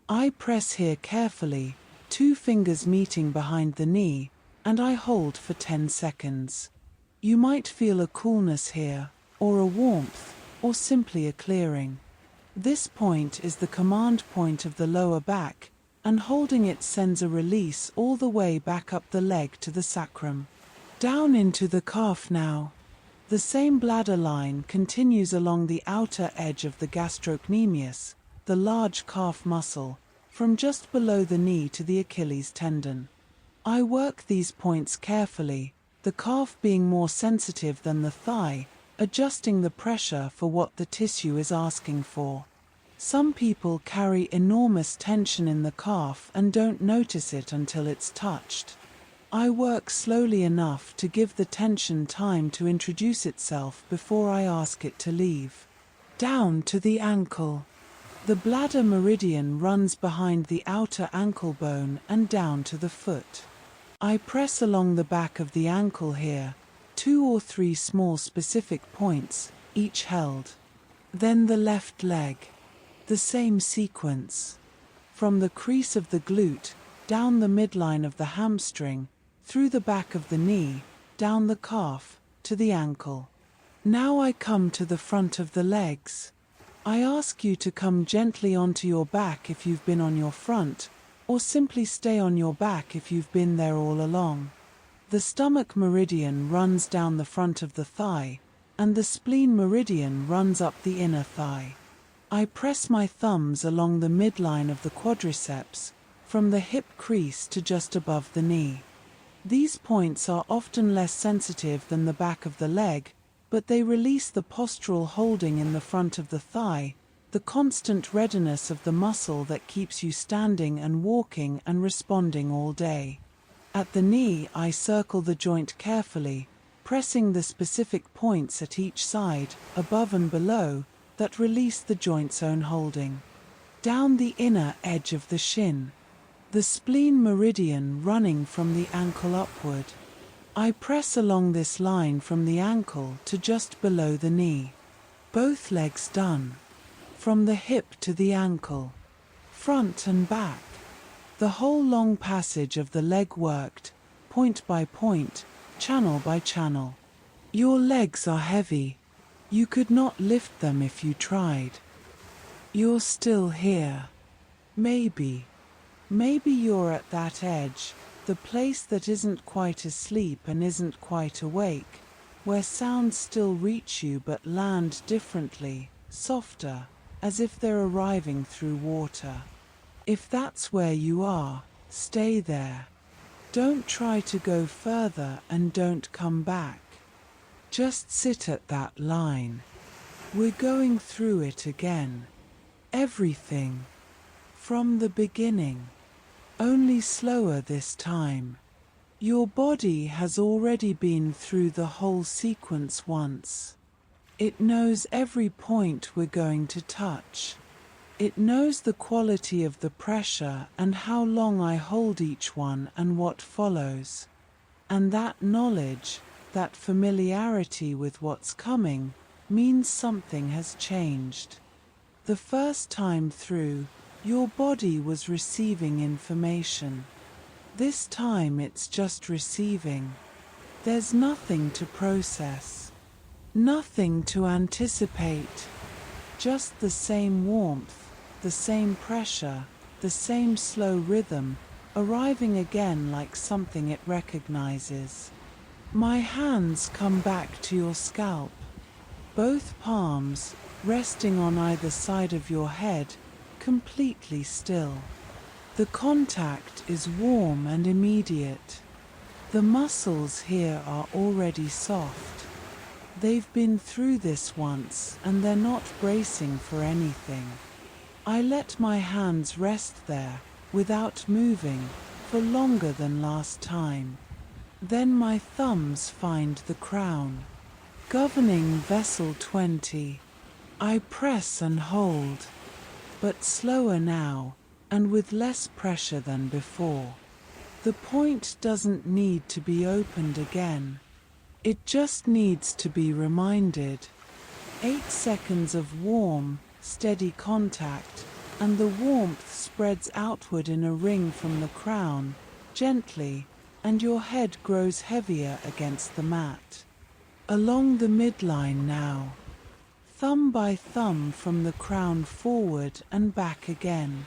I press here carefully, 2 fingers meeting behind the knee, and I hold for 10 seconds. You might feel a coolness here, or a warmth, or simply a clearing. This point is the command point of the lower back, and holding it sends a release all the way back up the leg to the sacrum. Down into the calf now. The same bladder line continues along the outer edge of the gastrocnemius, the large calf muscle, from just below the knee to the Achilles tendon. I work these points carefully, the calf being more sensitive than the thigh, adjusting the pressure for what the tissue is asking for. Some people carry enormous tension in the calf and don't notice it until it's touched. I work slowly enough to give the tension time to introduce itself before I ask it to leave. Down to the ankle. The bladder meridian runs behind the outer ankle bone and down to the foot. I press along the back of the ankle here, 2 or 3 small specific points, each held. Then the left leg. The same sequence. From the crease of the glute, down the midline of the hamstring, through the back of the knee, down the calf, to the ankle. Now I come to the front of the legs. I ask you to come gently onto your back if you've been on your front, or simply stay on your back if you've been there all along. The stomach meridian runs down the front of the thigh, and the spleen meridian runs up the inner thigh. I press my thumbs along the midline of the quadriceps, from the hip crease to just above the knee. These points are often less sensitive than the back of the leg, but they release the postural holding in the front of the thigh, the constant readiness of the muscle that keeps you standing and walking and responding all day. At the knee, I circle the joint carefully, pressing the specific points at each side, above and below, that release the joint's own holding. Down the inner edge of the shin. The spleen meridian running from the ankle upward. I press along this line from the ankle to just below the knee. Both legs done. From the hip to the ankle. Front and back. The whole long passage of the leg worked, point by point, channel by channel. Your legs are heavy. You could not lift them if you tried. You're still here. Maybe you're at that edge, the place that isn't quite asleep and isn't quite awake, where sounds still reach you but land differently, softer, as if they're arriving through water. If that's where you are, stay there. Don't try to go further and don't come back. Just sit at that line. We're going through it again. Everything. From the beginning. Only slower this time. Your body has already been through the whole sequence once. It knows every point we're going to touch. It knows the quality of the pressure and how long I hold each one and what follows. And that knowledge, that familiarity with what's coming, means something has changed. The first time through, your body was receiving information. This time it's just receiving. There's nothing to process. Nothing to anticipate. Just the same warmth, the same pressure, the same slow rhythm, arriving again like something it recognizes. My hands come back to your scalp. Both palms, resting on either side of your head, completely still. The contact is warm and immediate. The muscles here are already soft. They've been through this once and they're not bracing for anything. I let my hands rest there, without moving, for longer than last time. Then my thumbs find the crown. Governing Vessel 20. I press and hold. But slower now, and with less pressure than before. The point doesn't need to be opened again. It just needs to be reminded. 8 seconds of warm, steady contact, and the warmth spreads outward in a ring from the crown, gently, and your head grows heavier against the mat. Along the midline now. Thumb by thumb from the crown forward and back again.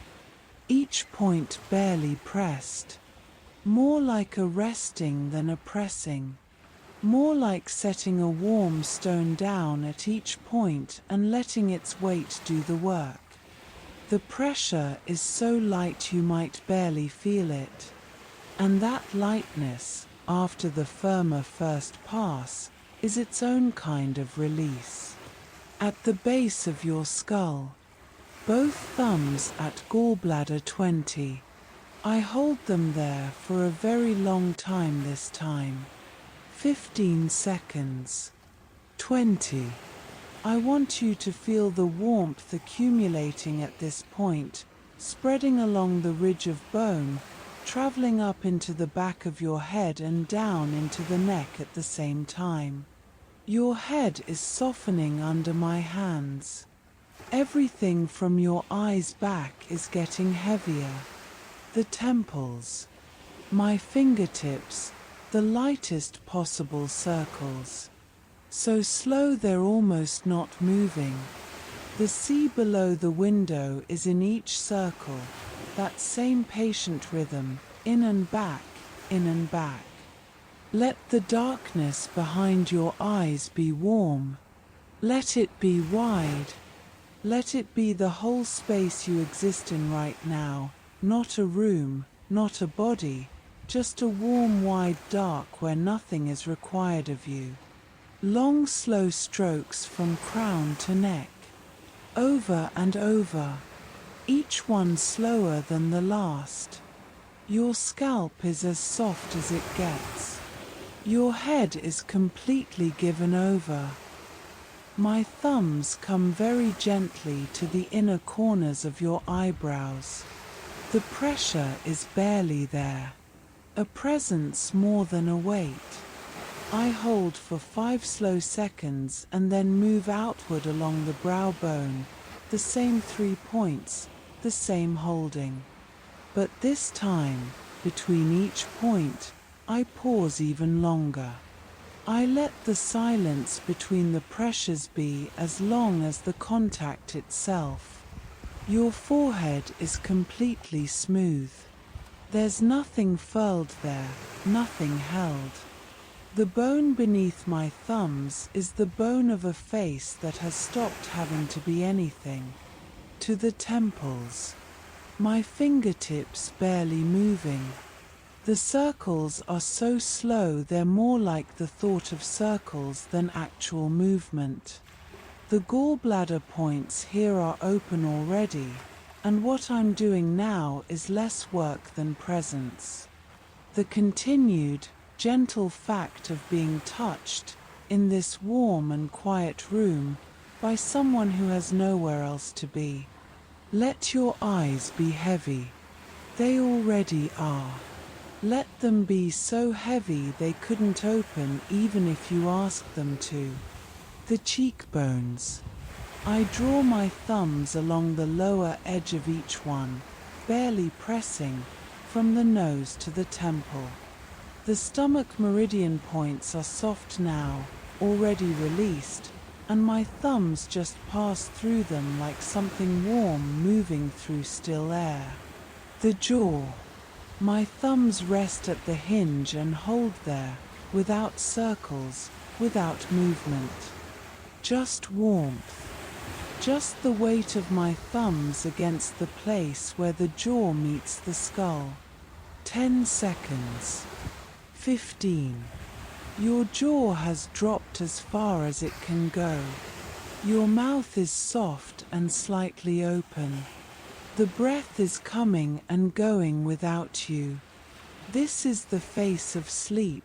Each point barely pressed. More like a resting than a pressing. More like setting a warm stone down at each point and letting its weight do the work. The pressure is so light you might barely feel it. And that lightness, after the firmer first pass, is its own kind of release. At the base of your skull. Both thumbs at Gallbladder 20. I hold them there for a very long time this time. 15 seconds. 20. I want you to feel the warmth accumulating at this point, spreading along the ridge of bone, traveling up into the back of your head and down into the neck at the same time. Your head is softening under my hands. Everything from your eyes back is getting heavier. The temples. My fingertips, the lightest possible circles. So slow they're almost not moving. The sea below the window is in each circle, that same patient rhythm, in and back, in and back. Let the darkness behind your eyes be warm. Let it be wide. Let it be the whole space you exist in right now, not a room, not a body, just a warm, wide dark where nothing is required of you. Long, slow strokes from crown to neck. Over and over, each one slower than the last. Your scalp is as soft as it gets. Your head is completely given over. My thumbs come very gently to the inner corners of your eyebrows. The pressure is barely there. A presence more than a weight. I hold for 5 slow seconds and then move outward along the brow bone, the same 3 points, the same holding. But this time, between each point, I pause even longer. I let the silence between the pressures be as long as the contact itself. Your forehead is completely smooth. There's nothing furled there, nothing held. The bone beneath my thumbs is the bone of a face that has stopped having to be anything. To the temples. My fingertips barely moving. The circles are so slow they're more like the thought of circles than actual movement. The gallbladder points here are open already, and what I'm doing now is less work than presence. The continued, gentle fact of being touched, in this warm and quiet room, by someone who has nowhere else to be. Let your eyes be heavy. They already are. Let them be so heavy they couldn't open even if you asked them to. The cheekbones. I draw my thumbs along the lower edge of each one, barely pressing, from the nose to the temple. The stomach meridian points are soft now, already released, and my thumbs just pass through them like something warm moving through still air. The jaw. My thumbs rest at the hinge and hold there, without circles, without movement. Just warmth. Just the weight of my thumbs against the place where the jaw meets the skull. 10 seconds. 15. Your jaw has dropped as far as it can go. Your mouth is soft and slightly open. The breath is coming and going without you. This is the face of sleep.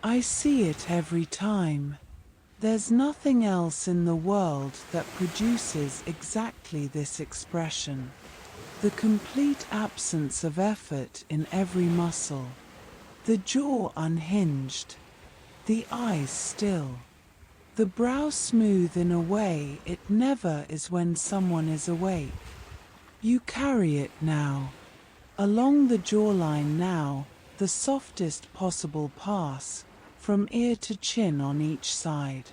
I see it every time. There's nothing else in the world that produces exactly this expression. The complete absence of effort in every muscle. The jaw unhinged. The eyes still. The brow smooth in a way it never is when someone is awake. You carry it now. Along the jawline now, the softest possible pass, from ear to chin on each side.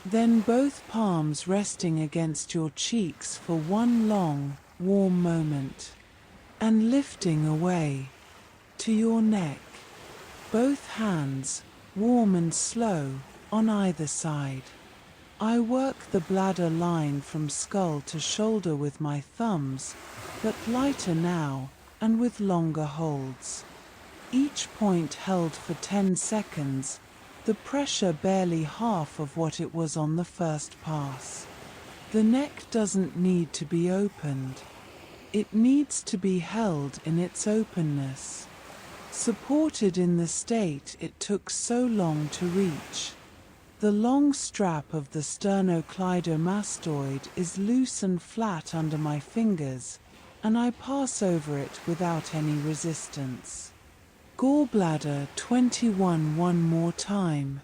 Then both palms resting against your cheeks for one long, warm moment. And lifting away. To your neck. Both hands, warm and slow, on either side. I work the bladder line from skull to shoulder with my thumbs, but lighter now, and with longer holds. Each point held for 10 seconds, the pressure barely half of what it was on the first pass. The neck doesn't need to be opened. It needs to be held in its openness. Supported in the state it took so long to reach. The long strap of the sternocleidomastoid is loose and flat under my fingers, and I pass over it without any resistance. Gallbladder 21. One more time.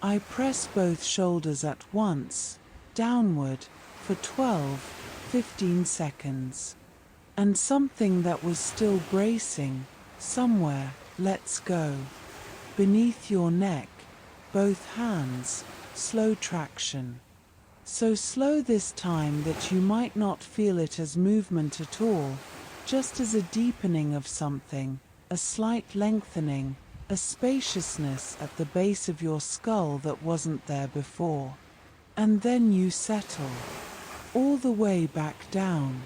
I press both shoulders at once, downward, for 12-15 seconds. And something that was still bracing, somewhere, lets go. Beneath your neck, both hands, slow traction. So slow this time that you might not feel it as movement at all, just as a deepening of something, a slight lengthening, a spaciousness at the base of your skull that wasn't there before. And then you settle, all the way back down.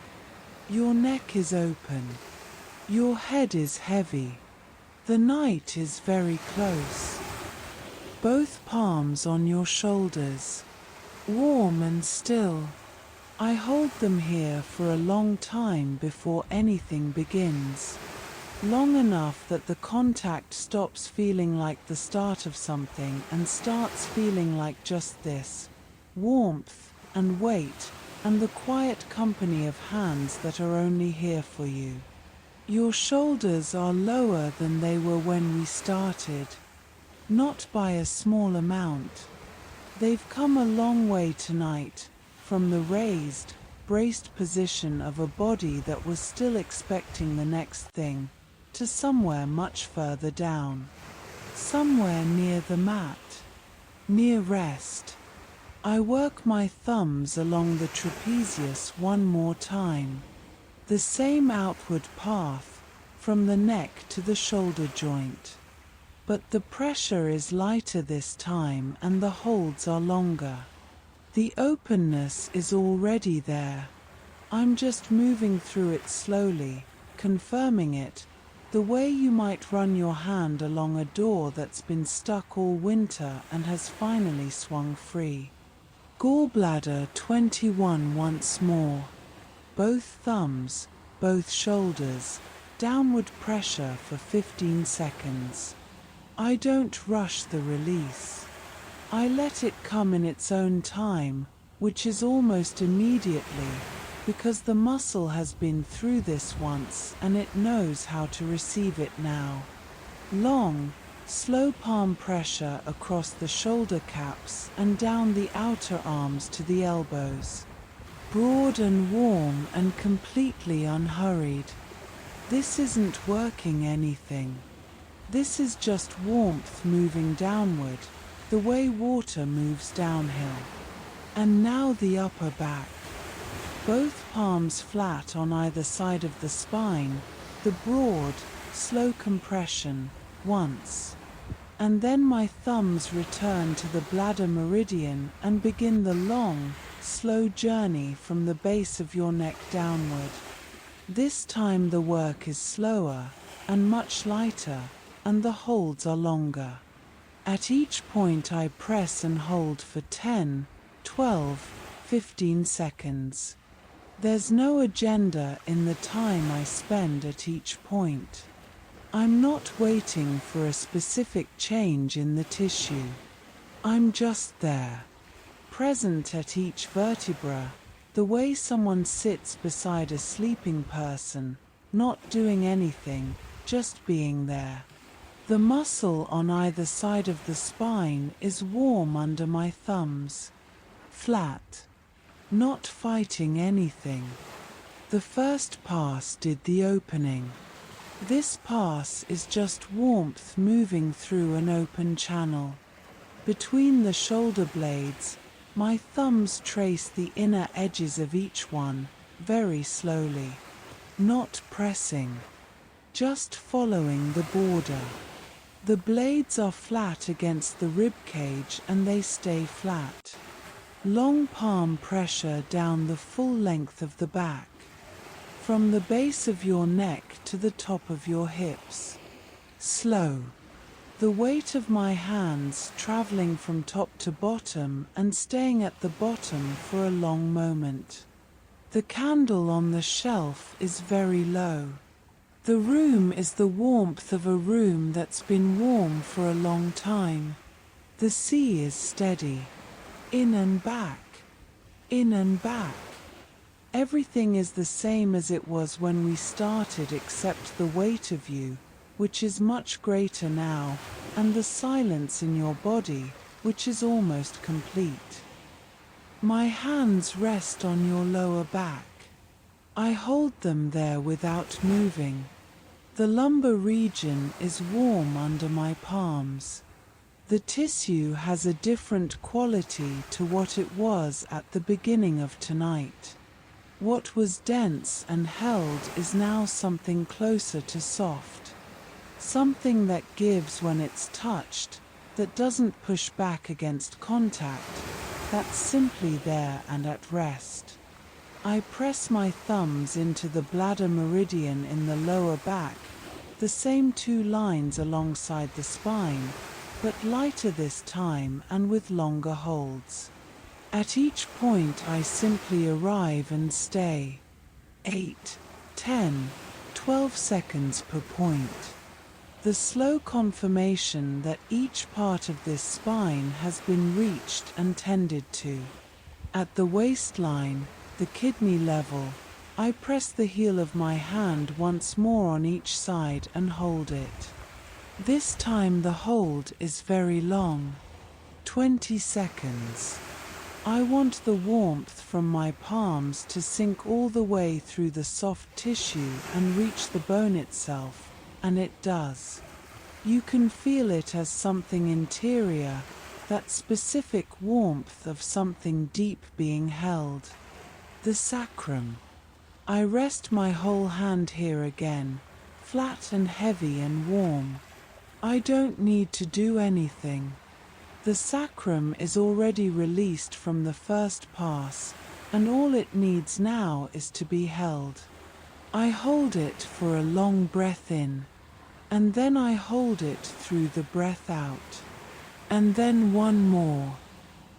Your neck is open. Your head is heavy. The night is very close. Both palms on your shoulders, warm and still. I hold them here for a long time before anything begins. Long enough that the contact stops feeling like the start of something and starts feeling like just this, warmth and weight and the quiet company of hands that are only here for you. Your shoulders are lower than they were when we started. Not by a small amount. They've come a long way tonight, from the raised, braced position of a body that was still expecting the next thing, to somewhere much further down. Somewhere near the mat. Near rest. I work my thumbs along the trapezius one more time. The same outward path, from the neck to the shoulder joint. But the pressure is lighter this time and the holds are longer. The openness is already there. I'm just moving through it slowly, confirming it, the way you might run your hand along a door that's been stuck all winter and has finally swung free. Gallbladder 21. Once more. Both thumbs, both shoulders, downward pressure for 15 seconds. I don't rush the release. I let it come in its own time, which is almost immediately, because the muscle has been through this once and it knows how to receive it now. Long, slow palm pressure across the shoulder caps and down the outer arms to the elbows. Broad and warm and completely unhurried. This isn't working anything. This is just warmth moving downward, the way water moves downhill. And now the upper back. Both palms flat on either side of the spine, the broad, slow compression, once. And then my thumbs return to the bladder meridian and begin the long, slow journey from the base of your neck downward. This time the work is slower and much lighter, and the holds are longer. At each point I press and hold for 10, 12, 15 seconds. There's no agenda in the time I spend at each point. I'm not waiting for a specific change in the tissue. I'm just there, present at each vertebra, the way someone sits beside a sleeping person, not doing anything, just being there. The muscle on either side of the spine is warm under my thumbs. Flat. Not fighting anything. The first pass did the opening. This pass is just warmth moving through an open channel. Between the shoulder blades, my thumbs trace the inner edges of each one, very slowly. Not pressing. Just following the border. The blades are flat against the rib cage and they stay flat. Long palm pressure down the full length of the back. From the base of your neck to the top of your hips. Slow. The weight of my hands traveling from top to bottom and staying at the bottom for a long moment. The candle on the shelf is very low. The room is the warmth of a room that's been warm for a long time. The sea is steady. In and back. In and back. Everything is the same as it was when we started except the weight of you, which is much greater now, and the silence in your body, which is almost complete. My hands rest on your lower back. I hold them there without moving. The lumbar region is warm under my palms. The tissue has a different quality to what it was at the beginning of tonight. What was dense and held is now something closer to soft. Something that gives when it's touched, that doesn't push back against contact, that's simply there and at rest. I press my thumbs into the bladder meridian in the lower back, the same 2 lines alongside the spine, but lighter this time and with longer holds. At each point I simply arrive and stay. 8, 10, 12 seconds per point. The slow confirmation that each part of this spine has been reached and tended to. At the waistline, the kidney level, I press the heel of my hand once more on each side and hold it. This time the hold is very long. 20 seconds. I want the warmth from my palms to sink all the way through the soft tissue and reach the bone itself, and it does. You can feel it as something interior, that specific warmth of something deep being held. The sacrum. I rest my whole hand here again, flat and heavy and warm. I don't need to do anything. The sacrum is already released from the first pass, and all it needs now is to be held. I hold it for a long breath in, and then I hold it through the breath out. And then one more.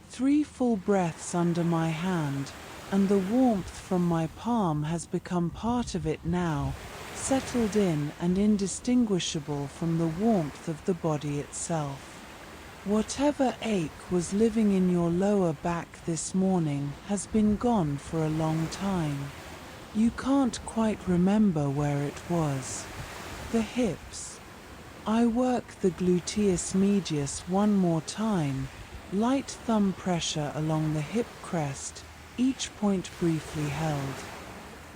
3 full breaths under my hand, and the warmth from my palm has become part of it now, settled in and indistinguishable from the warmth of the body itself. Whatever ache was living in your lower back this morning has been gone for a long time. You can't quite remember where it was. The hips. I work the gluteus medius one more time, light thumb pressure along the hip crest, each point briefly held.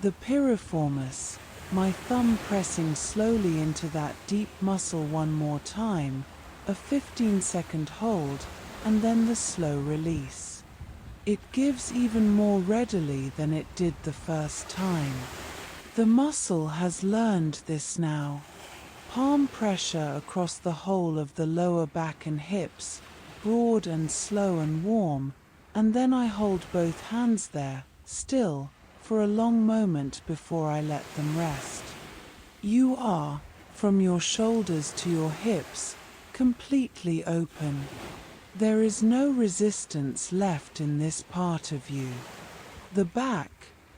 The piriformis, my thumb pressing slowly into that deep muscle one more time, a 15-second hold, and then the slow release. It gives even more readily than it did the first time. The muscle has learned this now. Palm pressure across the whole of the lower back and hips, broad and slow and warm, and then I hold both hands there, still, for a long moment before I let them rest. You are, from your shoulders to your hips, completely open. There is no resistance left in this part of you. The back,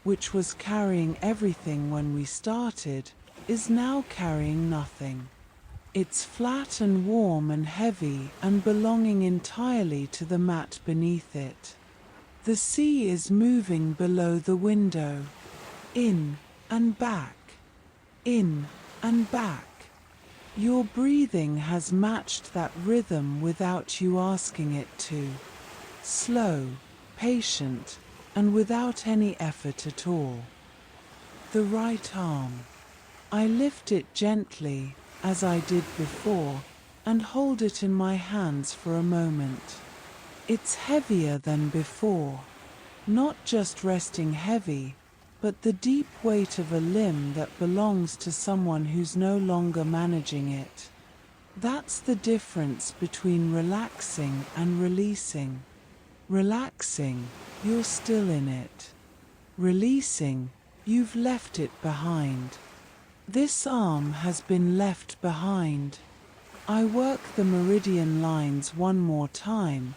which was carrying everything when we started, is now carrying nothing. It's flat and warm and heavy and belonging entirely to the mat beneath it. The sea is moving below the window. In and back. In and back. Your breathing has matched that rhythm without you asking it to. Slow, patient, and without any effort at all. The right arm. I lift it gently, as I did before, and hold it in my hands for a moment. It's heavier than before. Not just resting heavy, but the deep weight of a limb that belongs to someone who's no longer managing it. That's the difference between relaxing and releasing. Relaxing, you're still in it. Releasing, you've left it behind. This arm has been left behind. I work the meridian lines one more time,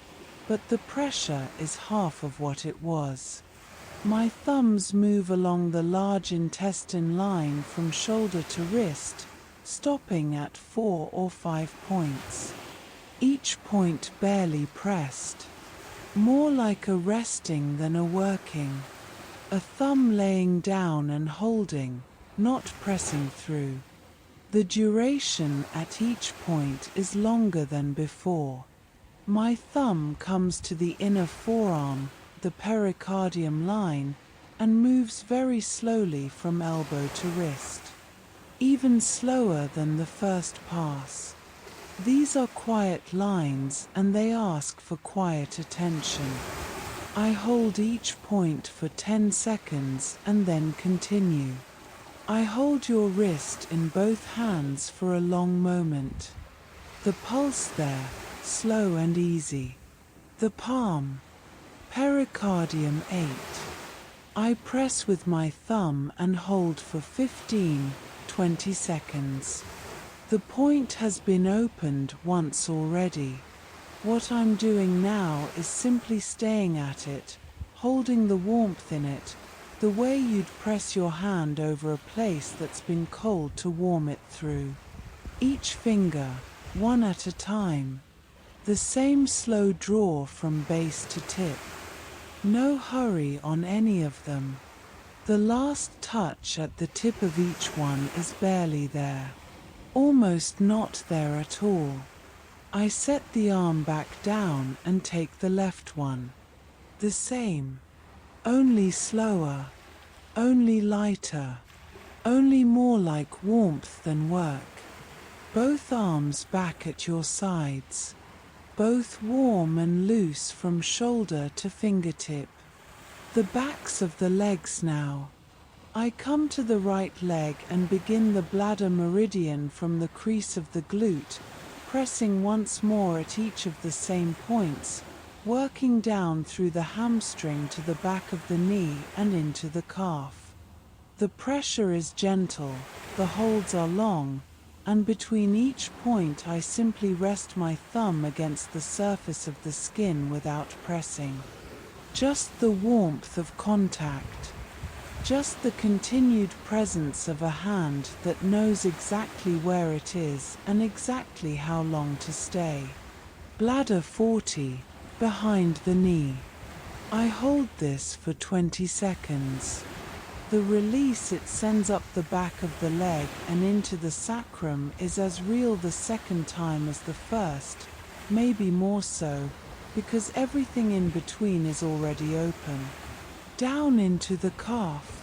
but the pressure is half of what it was. My thumbs move along the large intestine line from shoulder to wrist, stopping at 4 or 5 points. each point barely pressed, more like a resting than a working, a thumb laying down and holding, not pressing through. The duration at each point is longer than before. My thumb comes to the inner forearm, the pericardium line, and moves very slowly from elbow to wrist, even slower than the first pass. These are quiet lines and they ask for quiet attention. I hold each point for 10 seconds and then continue. I hold your wrist in both hands for a long moment. The pulse there, slow and easy. The palm, pericardium 8. I press with my thumb and hold for 15-20 seconds. The point has been opened once already. What I'm doing now is simply staying at it, holding the warmth in it, the way you'd press your hand over a place that's been cold to warm it through. Each finger, one at a time. The same slow draw from base to tip. No hurry on any of them. The last touch at the tip of each one is barely there. Almost not there at all. I set the arm back down and take the left one. The same. Only slower. Only lighter. Only more like warmth than work. Both arms back at your sides. Both warm and loose from shoulder to fingertip. The backs of the legs now. I come to the right leg and begin the bladder meridian from the crease of the glute, pressing once more at each of the same points, working down through the hamstring to the back of the knee and into the calf. The pressure is gentle, the holds are long, and between each point I simply rest my thumb against the surface of the skin without pressing. Just the warmth of contact. Just the continued presence of a hand that knows exactly where it is and exactly how long to stay. Bladder 40, behind the knee. I hold this for 20 seconds. The release it sends up the back of the leg and into the sacrum is as real the second time as the first, maybe more so, because everything in between is already open. Down into the calf.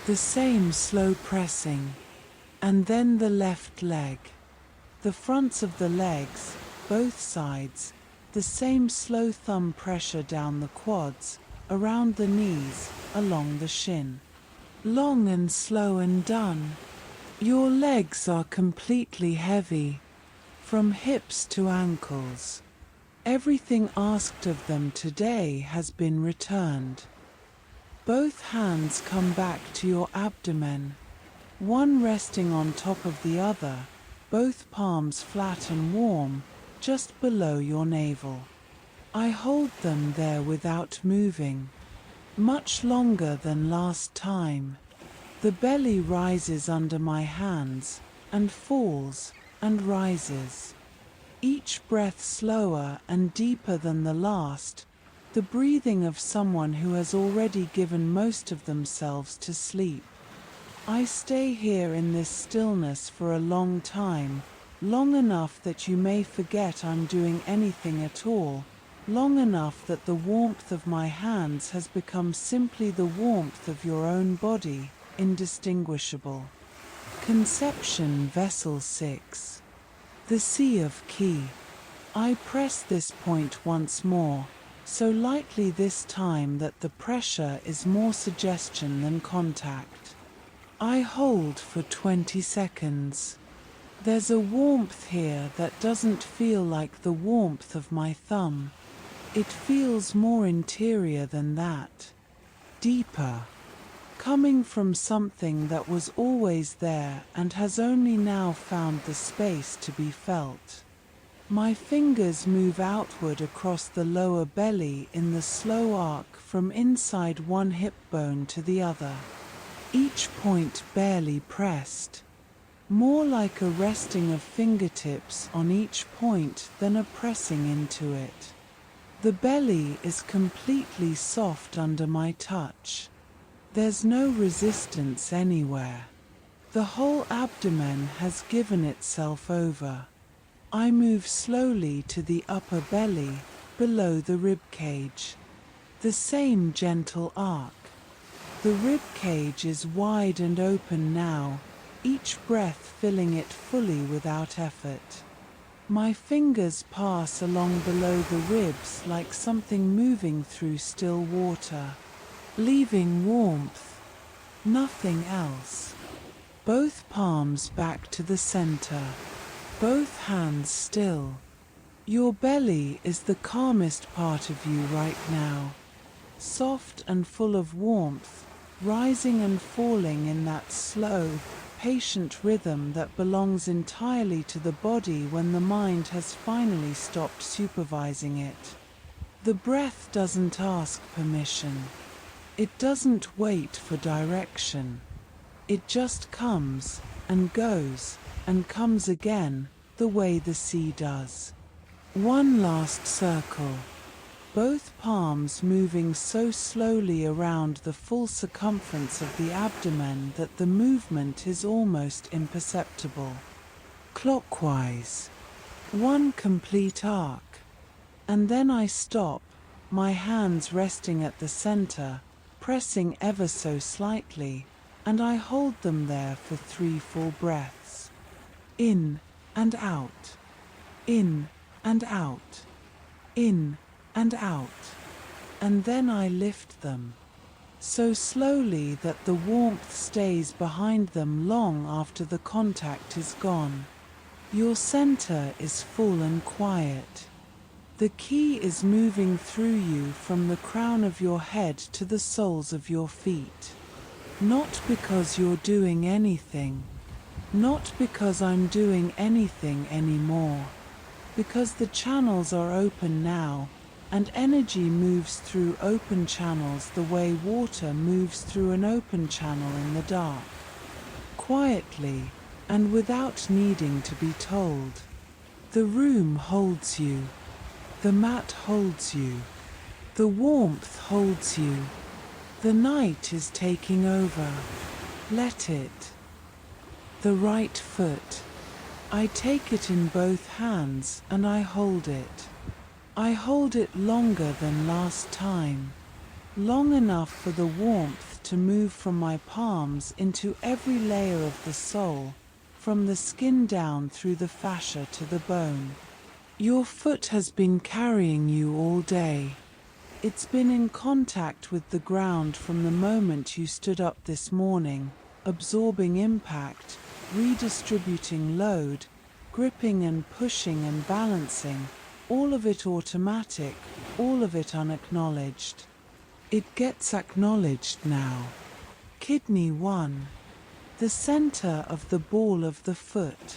The same slow pressing. And then the left leg. The fronts of the legs, both sides, the same slow thumb pressure down the quads, around the knees, along the shin. Long and slow and done. Your legs are completely heavy, from hips to ankles. Everything asked of them today has been returned. Both hands come back to your abdomen, one resting on top of the other, both palms flat and warm, just below your navel. I hold them there without moving. Much longer than last time. The belly rises under my hands, and falls, and rises. Each breath slower and deeper than the last, the breathing of someone who has already given most of themselves to sleep. I stay here in this stillness for a long time, long enough that you may forget I'm doing anything at all, long enough that the warmth of my hands has become simply the warmth of your own body, indistinguishable. Conception Vessel 6. The Sea of Ki. I press this point once more, so lightly this time that the pressure is more suggestion than contact. I hold for 20 seconds. There's a warmth here that doesn't feel like the warmth of my thumb. It feels more interior than that. Deeper. Coming from something that was always there and has only now found the space to be felt. My fingers move outward across the lower belly in the slow arc from inside one hip bone to the other. Each point barely pressed. more like a resting of fingertips on each point than a pressing into it. The belly is completely soft under my touch. There's no resistance anywhere. The whole abdomen has given itself over. I move slowly to the upper belly, below the rib cage. The same gentle arc. The rib cage is wide and open now, each breath filling it fully without effort. My fingers pass along below the ribs like something moving through still water, leaving warmth, nothing else. Both palms back to the center, both hands still. Your belly is the calmest part of you right now, soft and full of warmth, rising and falling in that slow, patient rhythm that belongs entirely to the body when the mind has finally stopped supervising it. The breath doesn't ask permission. It doesn't wait for direction. It just comes and goes and comes again, the way the sea does. One last circle. Both palms moving so slowly around the full circumference of the abdomen that the movement is almost imperceptible. Clockwise. One complete arc. And then I stop, my hands resting at the center, pressing ever so slightly, and I hold them there for 3 full breaths. In and out. In and out. In and out, and then I lift them, so slowly that the warmth stays behind them long after the contact is gone. Your center is full and quiet. The key is moving through you from the crown of your head to the soles of your feet. Not because you're doing anything, not because I'm doing anything anymore, because the channels are open now, and energy moves through open channels the way water moves through an open channel in the dark. Quietly, and without needing to be told. The room holds you. The mat holds you. The warmth holds you. The night is taking over. Let it. The right foot. I take it in both hands and I hold it. I hold it longer than last time, long enough for the warmth to move from my palms into every layer of the sole, from the skin down through the fascia to the bone. Your foot has been carrying you all day. It's been in contact with the ground from the moment you stood up this morning, absorbing impact, redistributing load, gripping and pushing and balancing, all of it automatic, all of it unacknowledged. It gets acknowledged now. Kidney 1. The center of the ball of the foot.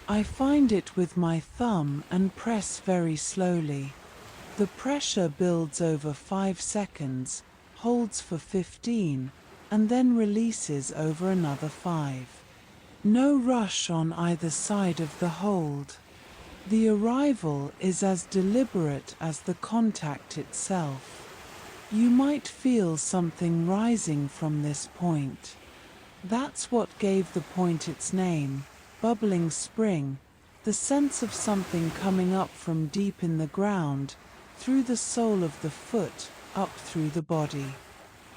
I find it with my thumb and press very slowly. The pressure builds over 5 seconds, holds for 15, and then releases over another 5. No rush on either side of the hold. The arrival is as deliberate as the contact itself. You might feel something rising from this point. That's what gave the point its name, bubbling spring, the sense of something coming up from deep in the ground, through the sole of the foot, up through the body.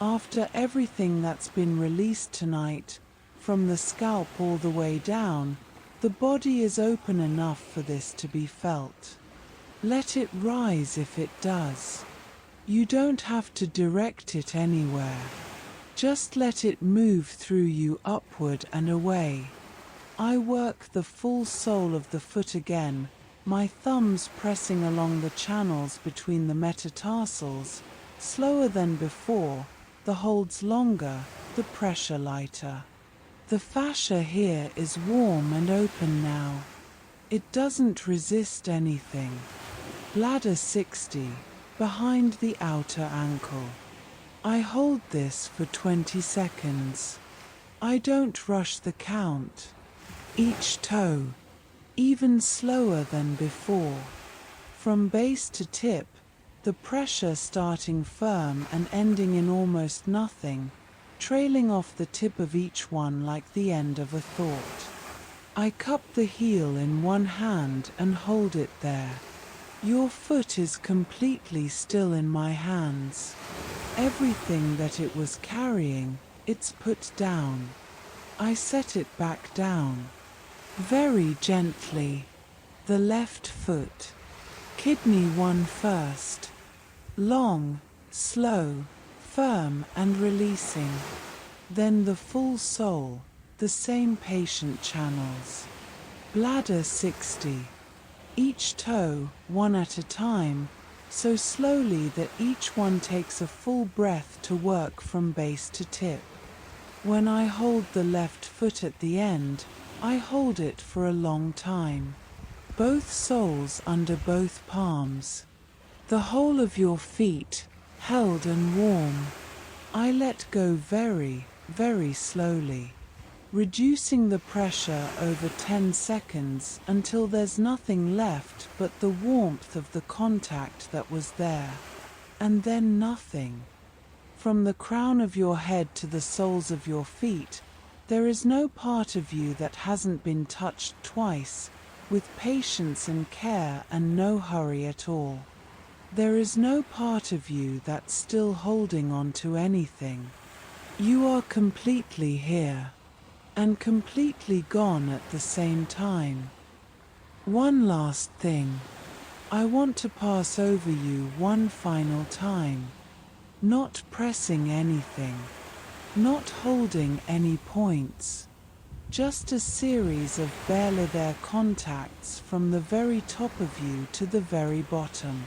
After everything that's been released tonight, from the scalp all the way down, the body is open enough for this to be felt. Let it rise if it does. You don't have to direct it anywhere. Just let it move through you upward and away. I work the full sole of the foot again, my thumbs pressing along the channels between the metatarsals, slower than before, the holds longer, the pressure lighter. The fascia here is warm and open now. It doesn't resist anything. Bladder 60, behind the outer ankle. I hold this for 20 seconds. I don't rush the count. each toe, even slower than before. From base to tip, the pressure starting firm and ending in almost nothing, trailing off the tip of each one like the end of a thought. I cup the heel in one hand and hold it there. Your foot is completely still in my hands. Everything that it was carrying, it's put down. I set it back down. Very gently. The left foot. Kidney 1 first. Long, slow, firm and releasing. Then the full sole, the same patient channels. Bladder 60. Each toe, one at a time, so slowly that each one takes a full breath to work from base to tip. When I hold the left foot at the end, I hold it for a long time. Both soles under both palms. The whole of your feet, held and warm. I let go very, very slowly, reducing the pressure over 10 seconds until there's nothing left but the warmth of the contact that was there. And then nothing. From the crown of your head to the soles of your feet, there is no part of you that hasn't been touched twice, with patience and care and no hurry at all. There is no part of you that's still holding on to anything. You are completely here, and completely gone at the same time. One last thing. I want to pass over you one final time. Not pressing anything. Not holding any points. Just a series of barely there contacts from the very top of you to the very bottom.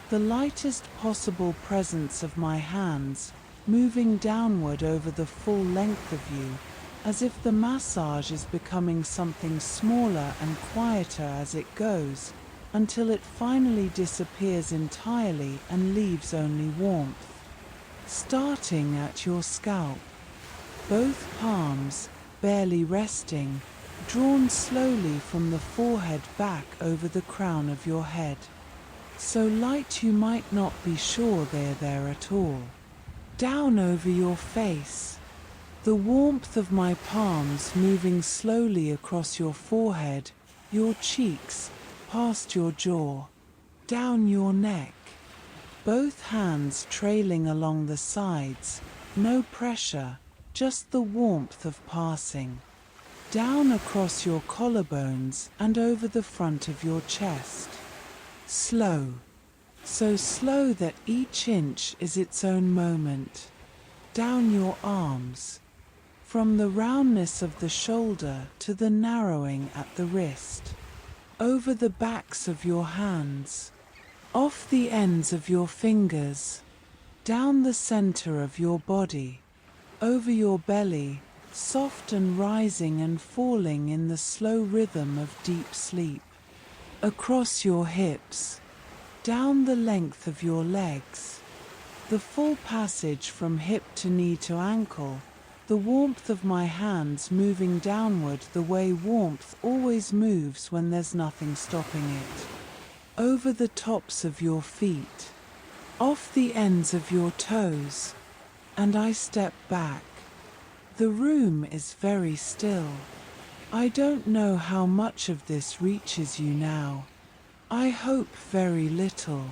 The lightest possible presence of my hands, moving downward over the full length of you, as if the massage is becoming something smaller and quieter as it goes, until it finally disappears entirely and leaves only warmth. Starting at your scalp. Both palms, barely resting, drawn slowly from the forehead back over the crown of your head. So light you might not be sure they're there at all. Down over your face. The warmth of my palms moving slowly across your forehead, your cheeks, past your jaw, down your neck. Both hands trailing along the sides, no pressure, just the warmth of passing. Down across your collarbones and over the front of your chest. Slow. So slow that each inch is its own moment. Down your arms. From the roundness of the shoulder to the narrowing at the wrist. Over the backs of your hands. Off the ends of your fingers. Down the center of your body. Over your belly, soft and rising and falling in the slow rhythm of deep sleep. Across your hips. Down the length of your legs. The full passage from hip to knee to ankle, the warmth of my hands moving downward the way warmth always moves when there's nothing stopping it. Over the tops of your feet. Off the ends of your toes. And I step back. The room is very still. I don't know how much of this reaches you now. I hope very little.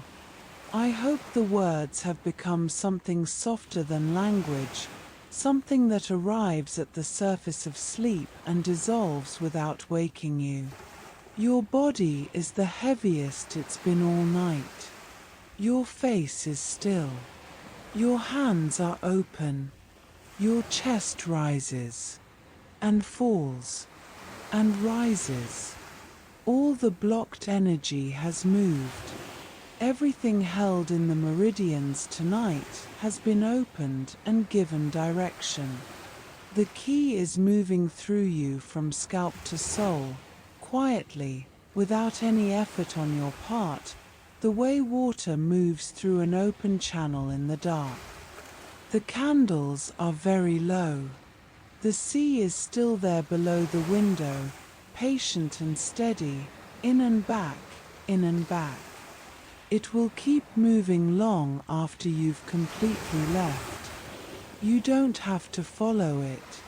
I hope the words have become something softer than language, something that arrives at the surface of sleep and dissolves without waking you. Your body is the heaviest it's been all night. Your face is still. Your hands are open. Your chest rises and falls and rises. All the blocked energy has moved. Everything held in the meridians tonight has been opened and given direction. The key is moving through you from scalp to soul, quietly, without any effort on your part, the way water moves through an open channel in the dark. The candles are very low. The sea is still there below the window, patient and steady, in and back, in and back. It will keep moving long after you've completely left. You don't have to follow it.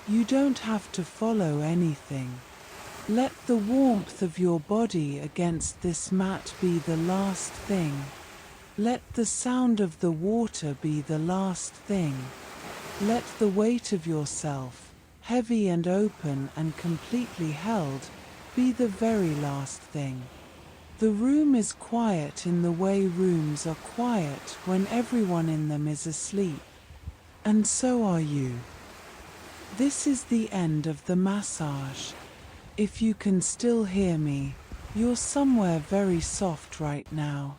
You don't have to follow anything. Let the warmth of your body against this mat be the last thing. Let the sound of the water be the last thing. Let the weight of yourself, heavy and open and completely held, be the very last thing. The room is quiet in the way rooms are quiet when everyone in them is asleep. And so are you. This is the end of the massage. If you can still hear me, you're somewhere very soft right now.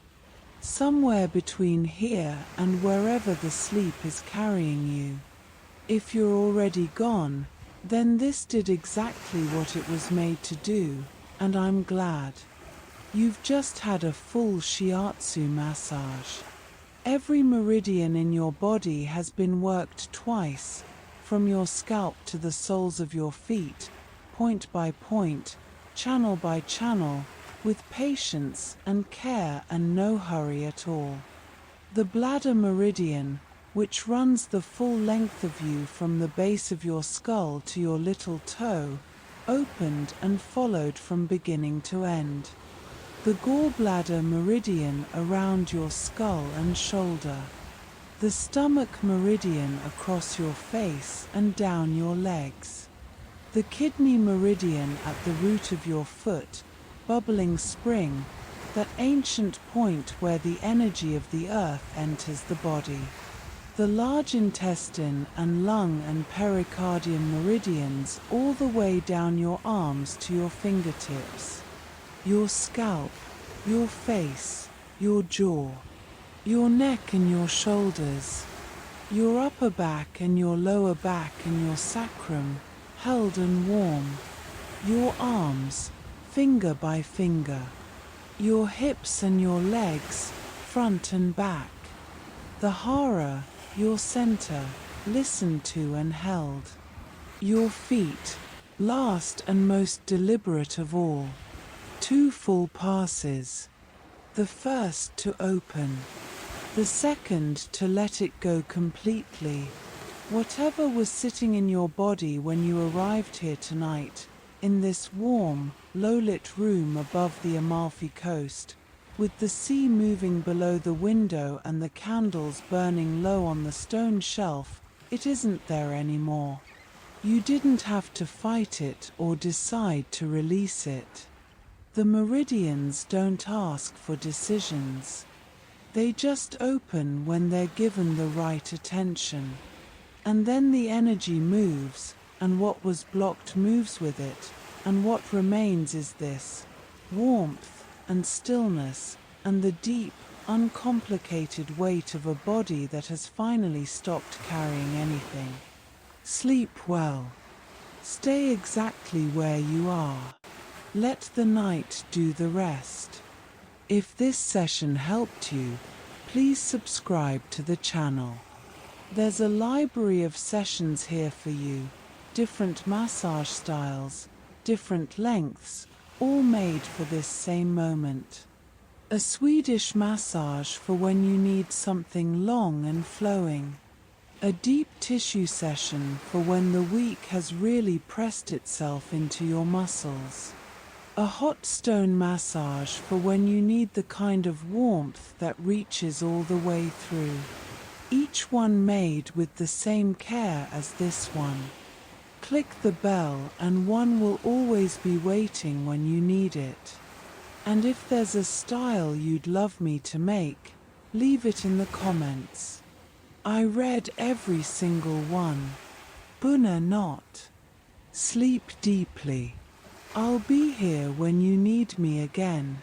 Somewhere between here and wherever the sleep is carrying you. If you're already gone, then this did exactly what it was made to do, and I'm glad. You've just had a full Shiatsu massage. Every meridian in your body has been worked twice, from your scalp to the soles of your feet, point by point, channel by channel, with patience and care and no hurry at all. The bladder meridian, which runs the full length of you from the base of your skull to your little toe, opened and followed from beginning to end. The gallbladder meridian around your skull and shoulder. The stomach meridian across your face and down your legs. The kidney meridian at the root of your foot, bubbling spring, that ancient point where the energy of the earth enters the body. The large intestine and lung and pericardium meridians all the way down your arms to your fingertips. Your scalp, your face, your jaw, your neck and your shoulders, your upper back and your lower back and your sacrum, held and warm, your arms, finger by finger, your hips and your legs, front and back, the Hara, your center, listened to and held, your feet, last and most deliberate of all, 2 full passes, the first to open, the second to let it go completely. Whatever was sitting in your body when you arrived here tonight, in this warm, low-lit room above the Amalfi coast, with the sea moving below the window and the candles burning low on the stone shelf, it isn't there anymore. You didn't have to fight it or decide to release it. The meridians don't ask for decisions. They just open when they're given the right attention. And then the energy moves, and what was blocked moves with it, and what remains is this warmth and stillness and the deep, uncomplicated weight of a body that has finally stopped carrying anything. Sleep well. Stay exactly where you are. Let the night do the rest. If this session helped you, please subscribe to the channel. There's a library of sessions here for you, different massage styles, different lengths, all made for this same moment. A Swedish massage for when you need something long and flowing. A deep tissue session for when the week has really pressed itself into your muscles. A hot stone massage for when you need the kind of warmth that reaches all the way through. Each one made with the same care as this one. Click the bell and one will always be waiting when you need it. And if there's a style you'd love me to make, leave it in the comments. I read every single one. Bună not. Sleep deeply. I'll be here when you need me again.